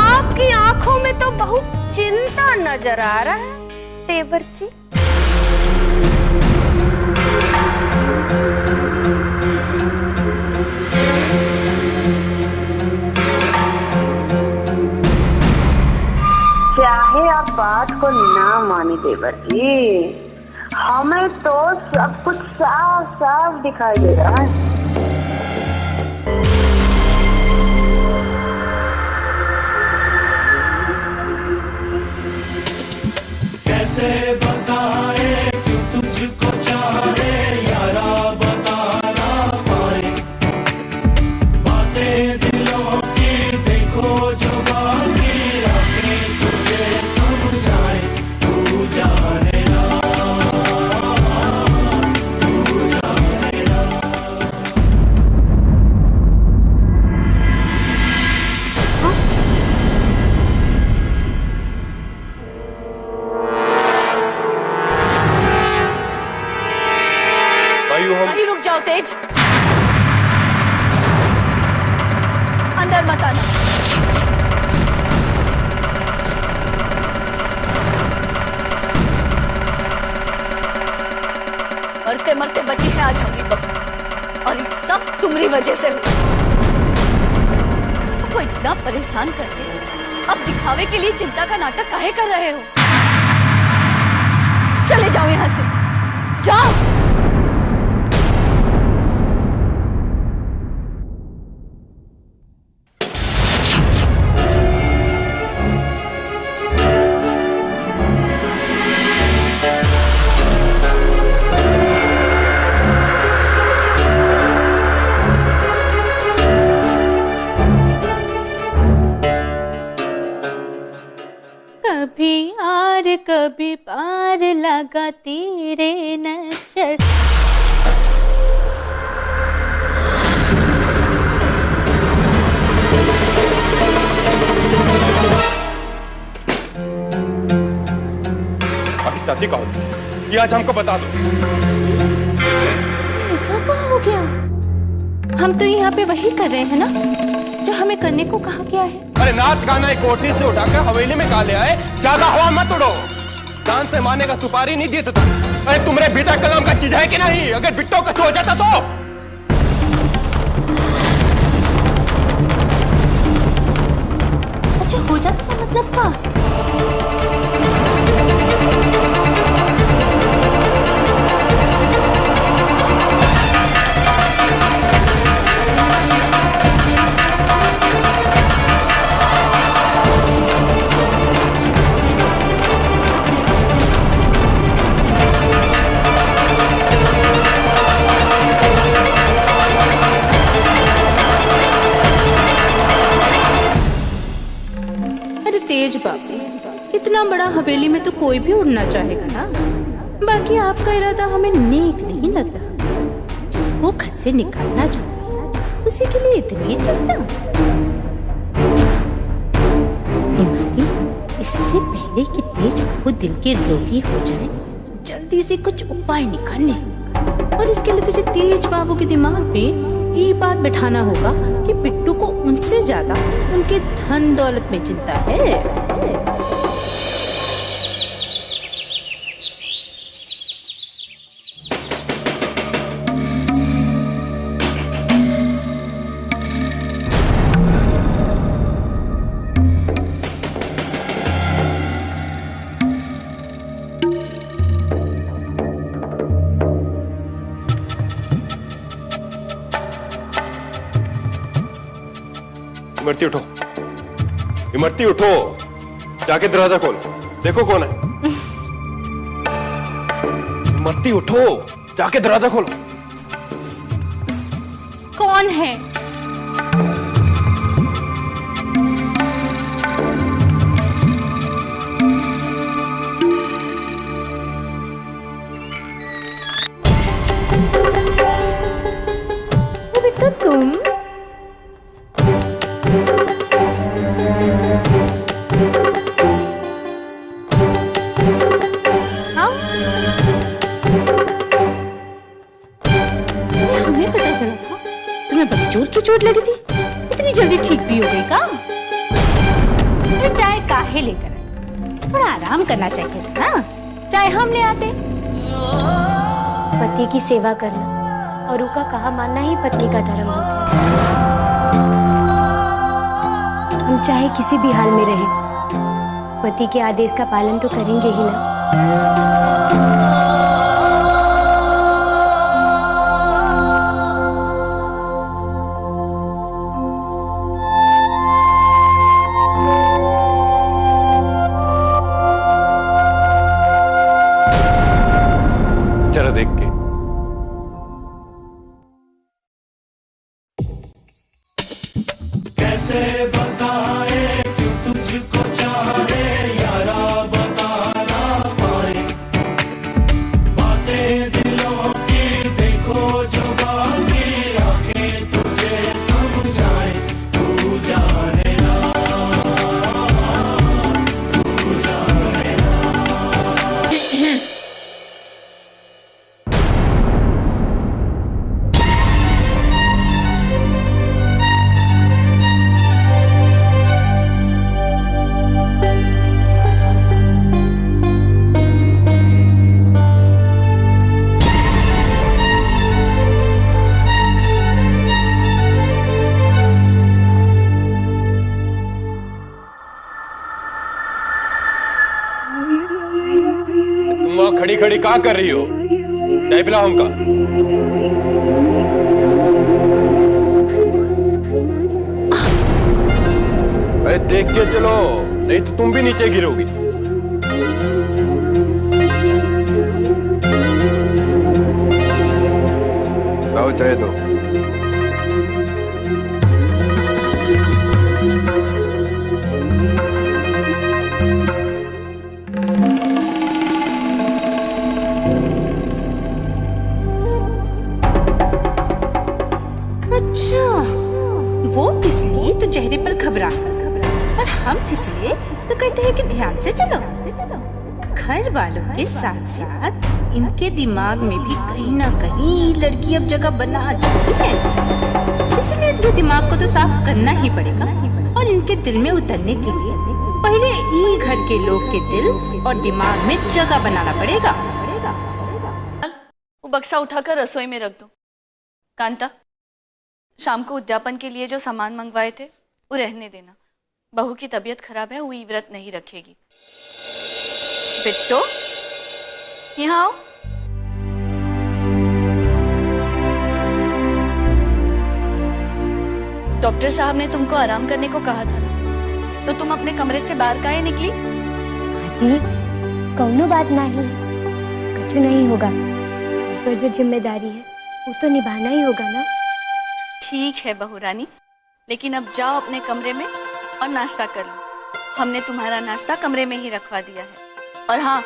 आपकी आंखों में तो बहुत चिंता नजर आ रहा है देवर जी। चाहे आप बात को ना माने देवर जी, हमें तो सब कुछ साफ साफ दिखाई दे रहा है। कैसे बताए क्यों तुझको चाहे यारा, बता ना पाए बातें दिलों की, देखो जो बाकी आंखें तुझे समझाए। तू जाने ना, तू जाने ना। नहीं, रुक जाओ तेज, अंदर मत आना। मरते मरते बची है आज हमारी बहू, और ये सब तुम्हारी वजह से हुआ। आपको इतना परेशान करके अब दिखावे के लिए चिंता का नाटक काहे कर रहे हो? चले जाओ यहाँ से, जाओ। कभी आर कभी पार लगा तेरे नजर। आखिर चाहती कहो ये आज हमको बता दो। ऐसा क्या हो गया? हम तो यहाँ पे वही कर रहे हैं ना जो हमें करने को कहा गया है। अरे नाच गाना एक कोठी से उठाकर हवेली में कहा ले आए, ज्यादा हवा मत उड़ो। जान से मारने का सुपारी नहीं दी तो तुम। अरे तुम्हारे भीतर कलम का चीज है कि नहीं? अगर बिट्टो कच हो जाता तो। अच्छा हो जाता का मतलब का? तेज बाबू, इतना बड़ा हवेली में तो कोई भी उड़ना चाहेगा ना। बाकी आपका इरादा हमें नेक नहीं लग रहा। जिसको घर से निकालना चाहता है उसी के लिए इतनी चिंता। इमरती, इससे पहले कि तेज बाबू दिल के रोगी हो जाए, जल्दी से कुछ उपाय निकालने। और इसके लिए तुझे तेज बाबू के दिमाग में ये बात बिठाना होगा कि बिट्टू को उनसे ज्यादा उनके धन दौलत में चिंता है। इमरती उठो, इमरती उठो, जाके दरवाजा खोलो, देखो कौन है। इमरती उठो, जाके दरवाजा खोलो। कौन है? बेटा तुम? चोट लगी थी, इतनी जल्दी ठीक भी हो गई का? चाय काहे लेकर? थोड़ा आराम करना चाहिए था ना, चाय हम ले आते। पति की सेवा करना और उनका कहा मानना ही पत्नी का धर्म होता है। हम चाहे किसी भी हाल में रहे, पति के आदेश का पालन तो करेंगे ही ना। देख के कैसे बताए क्यों तुझको चाहे यारा, बता ना पाए। खड़ी खड़ी क्या कर रही हो? चाय पिलाओ हमका। अरे देख के चलो, नहीं तो तुम भी नीचे गिरोगी। लाओ चाय दो। अच्छा, वो फिसली तो चेहरे पर घबराहट और हम फिसले तो कहते हैं कि ध्यान से चलो। घर वालों के साथ साथ इनके दिमाग में भी कहीं ना कहीं लड़की अब जगह बना चुकी है, इसलिए इनके दिमाग को तो साफ करना ही पड़ेगा और इनके दिल में उतरने के लिए पहले ही घर के लोग के दिल और दिमाग में जगह बनाना पड़ेगा। वो बक्सा उठाकर रसोई में रख दो। कांता, शाम को उद्यापन के लिए जो सामान मंगवाए थे वो रहने देना। बहू की तबीयत खराब है, वो व्रत नहीं रखेगी। बिट्टो, यहाँ आओ। डॉक्टर साहब ने तुमको आराम करने को कहा था ना, तो तुम अपने कमरे से बाहर काहे निकली? जी, कौनो बात नहीं, कुछ नहीं होगा। पर जो जिम्मेदारी है वो तो निभाना ही होगा ना। ठीक है बहू रानी, लेकिन अब जाओ अपने कमरे में और नाश्ता कर लो। हमने तुम्हारा नाश्ता कमरे में ही रखवा दिया है। और हाँ,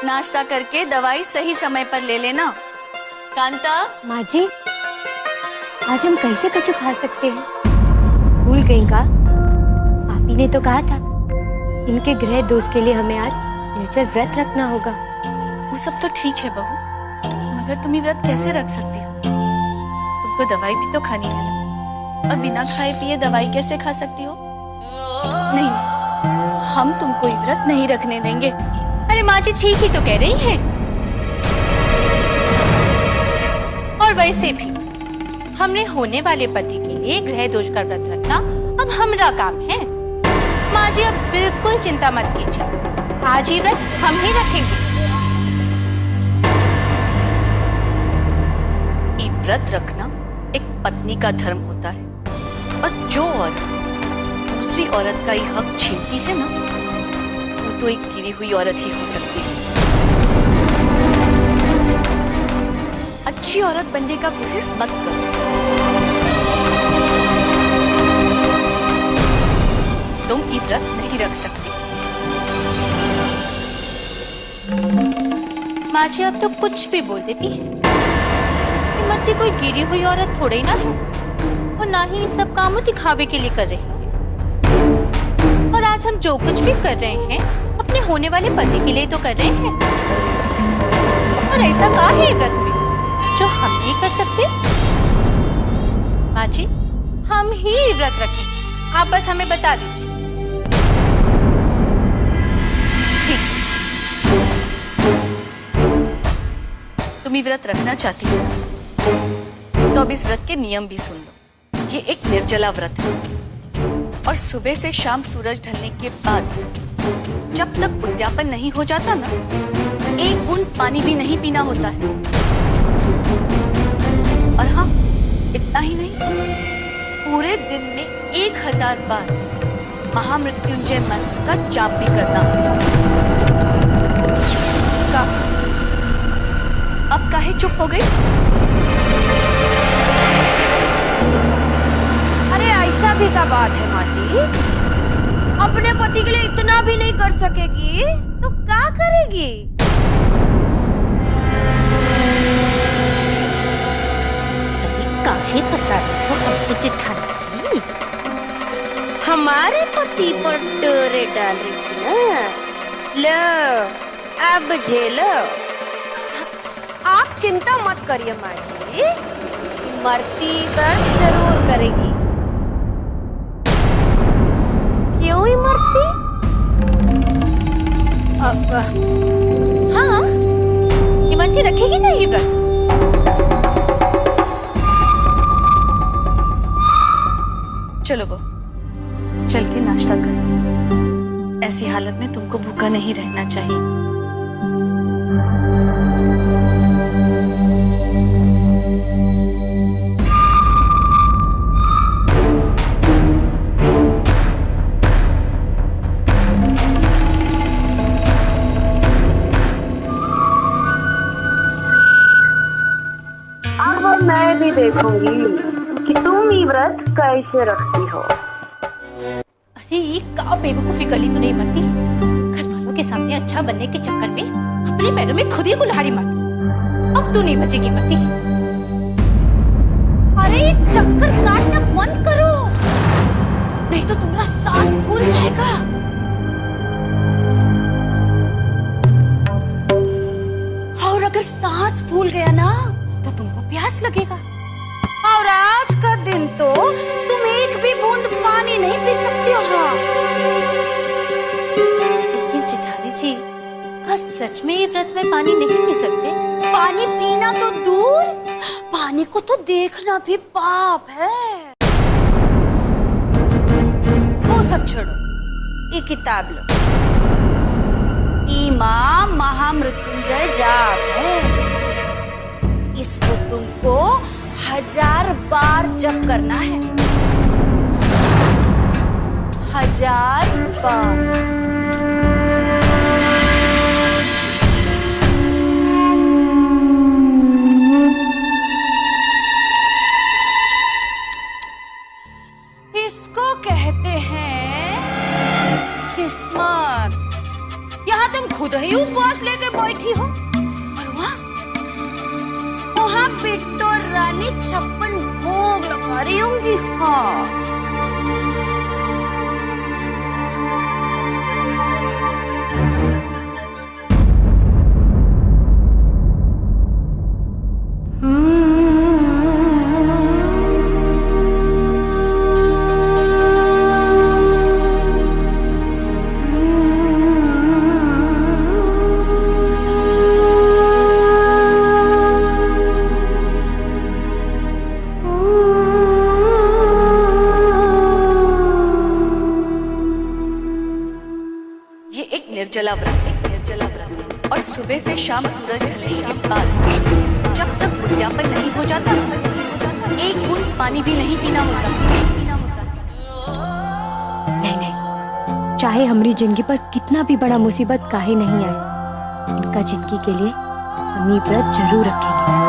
नाश्ता करके दवाई सही समय पर ले लेना। कांता। माँ जी, आज हम कैसे कछु खा सकते हैं? भूल गई का? आपी ने तो कहा था इनके गृह दोष के लिए हमें आज निर्जल व्रत रखना होगा। वो सब तो ठीक है बहू, मगर तुम ये व्रत कैसे रख सकती हो? तुमको दवाई भी तो खानी है ना, और बिना खाए पिए दवाई कैसे खा सकती हो? नहीं, हम तुमको ये व्रत नहीं रखने देंगे। अरे माँ जी ठीक ही तो कह रही हैं। और वैसे भी हमने होने वाले पति के लिए गृह दोष का व्रत रखना अब हमारा काम है। माँ जी अब बिल्कुल चिंता मत कीजिए, आज ही व्रत हम ही रखेंगे। ये व्रत रखना एक पत्नी का धर्म होता है, और जो औरत दूसरी औरत का ये हक छीनती है ना, वो तो एक गिरी हुई औरत ही हो सकती है। अच्छी औरत बनने का कोशिश मत करो। तुम ये व्रत नहीं रख सकती। माँ जी अब तो कुछ भी बोल देती है। इमरती कोई गिरी हुई औरत थोड़ी ना है, और ना ही सब काम वो दिखावे के लिए कर रही है। और आज हम जो कुछ भी कर रहे हैं अपने होने वाले पति के लिए तो कर रहे हैं। और ऐसा क्या है व्रत में जो हम नहीं कर सकते? माँ जी हम ही व्रत रखेंगे, आप बस हमें बता दीजिए। ठीक है, तुम ये व्रत रखना चाहती हो तो अब इस व्रत के नियम भी सुन लो। ये एक निर्जला व्रत है, और सुबह से शाम सूरज ढलने के बाद जब तक उद्यापन नहीं हो जाता ना, एक बूंद पानी भी नहीं पीना होता है। और हाँ, इतना ही नहीं, पूरे दिन में 1000 बार महामृत्युंजय मंत्र का जाप भी करना। का अब काहे चुप हो गई? अरे ऐसा भी का बात है माँ जी, अपने पति के लिए इतना भी नहीं कर सकेगी तो क्या करेगी? काहे फंसा रही हो हमको जेठानी? हमारे पति पर डोरे डाल रही थी ना, लो अब झेलो। आप चिंता मत करिए माँ जी, इमरती दर्द जरूर करेगी। क्यों इमरती? हाँ, इमरती रखेगी ना ये व्रत। चलो वो चल के नाश्ता करो। ऐसी हालत में तुमको भूखा नहीं रहना चाहिए। अब मैं भी देखूंगी कि तुम ये व्रत कैसे रखती हो। अरे का बेवकूफी गली तो नहीं मरती। घर वालों के सामने अच्छा बनने के चक्कर में अपने पैरों में खुद ही कुल्हाड़ी मार। अब तू नहीं बचेगी मरती। अरे ये चक्कर काटना बंद करो, नहीं तो तुम्हारा सांस फूल जाएगा। और अगर सांस फूल गया ना तो तुमको प्यास लगेगा, और आज का दिन तो तुम एक भी बूंद पानी नहीं पी सकते हो। लेकिन चिठानी जी, क्या सच में ये व्रत में पानी नहीं पी सकते? पानी पीना तो दूर, पानी को तो देखना भी पाप है। वो सब छोड़ो, ये किताब लो। ईमा महामृत्युंजय जाप है, इसको तुमको 1000 बार जप करना है। 1000 बार। इसको कहते हैं किस्मत। यहाँ तुम खुद ही उपवास लेके बैठी हो, और वहाँ बिट्टो रानी 56 भोग लगा रही होंगी। हाँ, निर्जला व्रत, और सुबह से शाम सूरज ढलने के बाद जब तक उद्यापन नहीं हो जाता, एक बूंद पानी भी नहीं पीना होता। नहीं नहीं, चाहे हमारी जिंदगी पर कितना भी बड़ा मुसीबत काहे नहीं आए, इनका जिंदगी के लिए हम ये व्रत जरूर रखेंगे।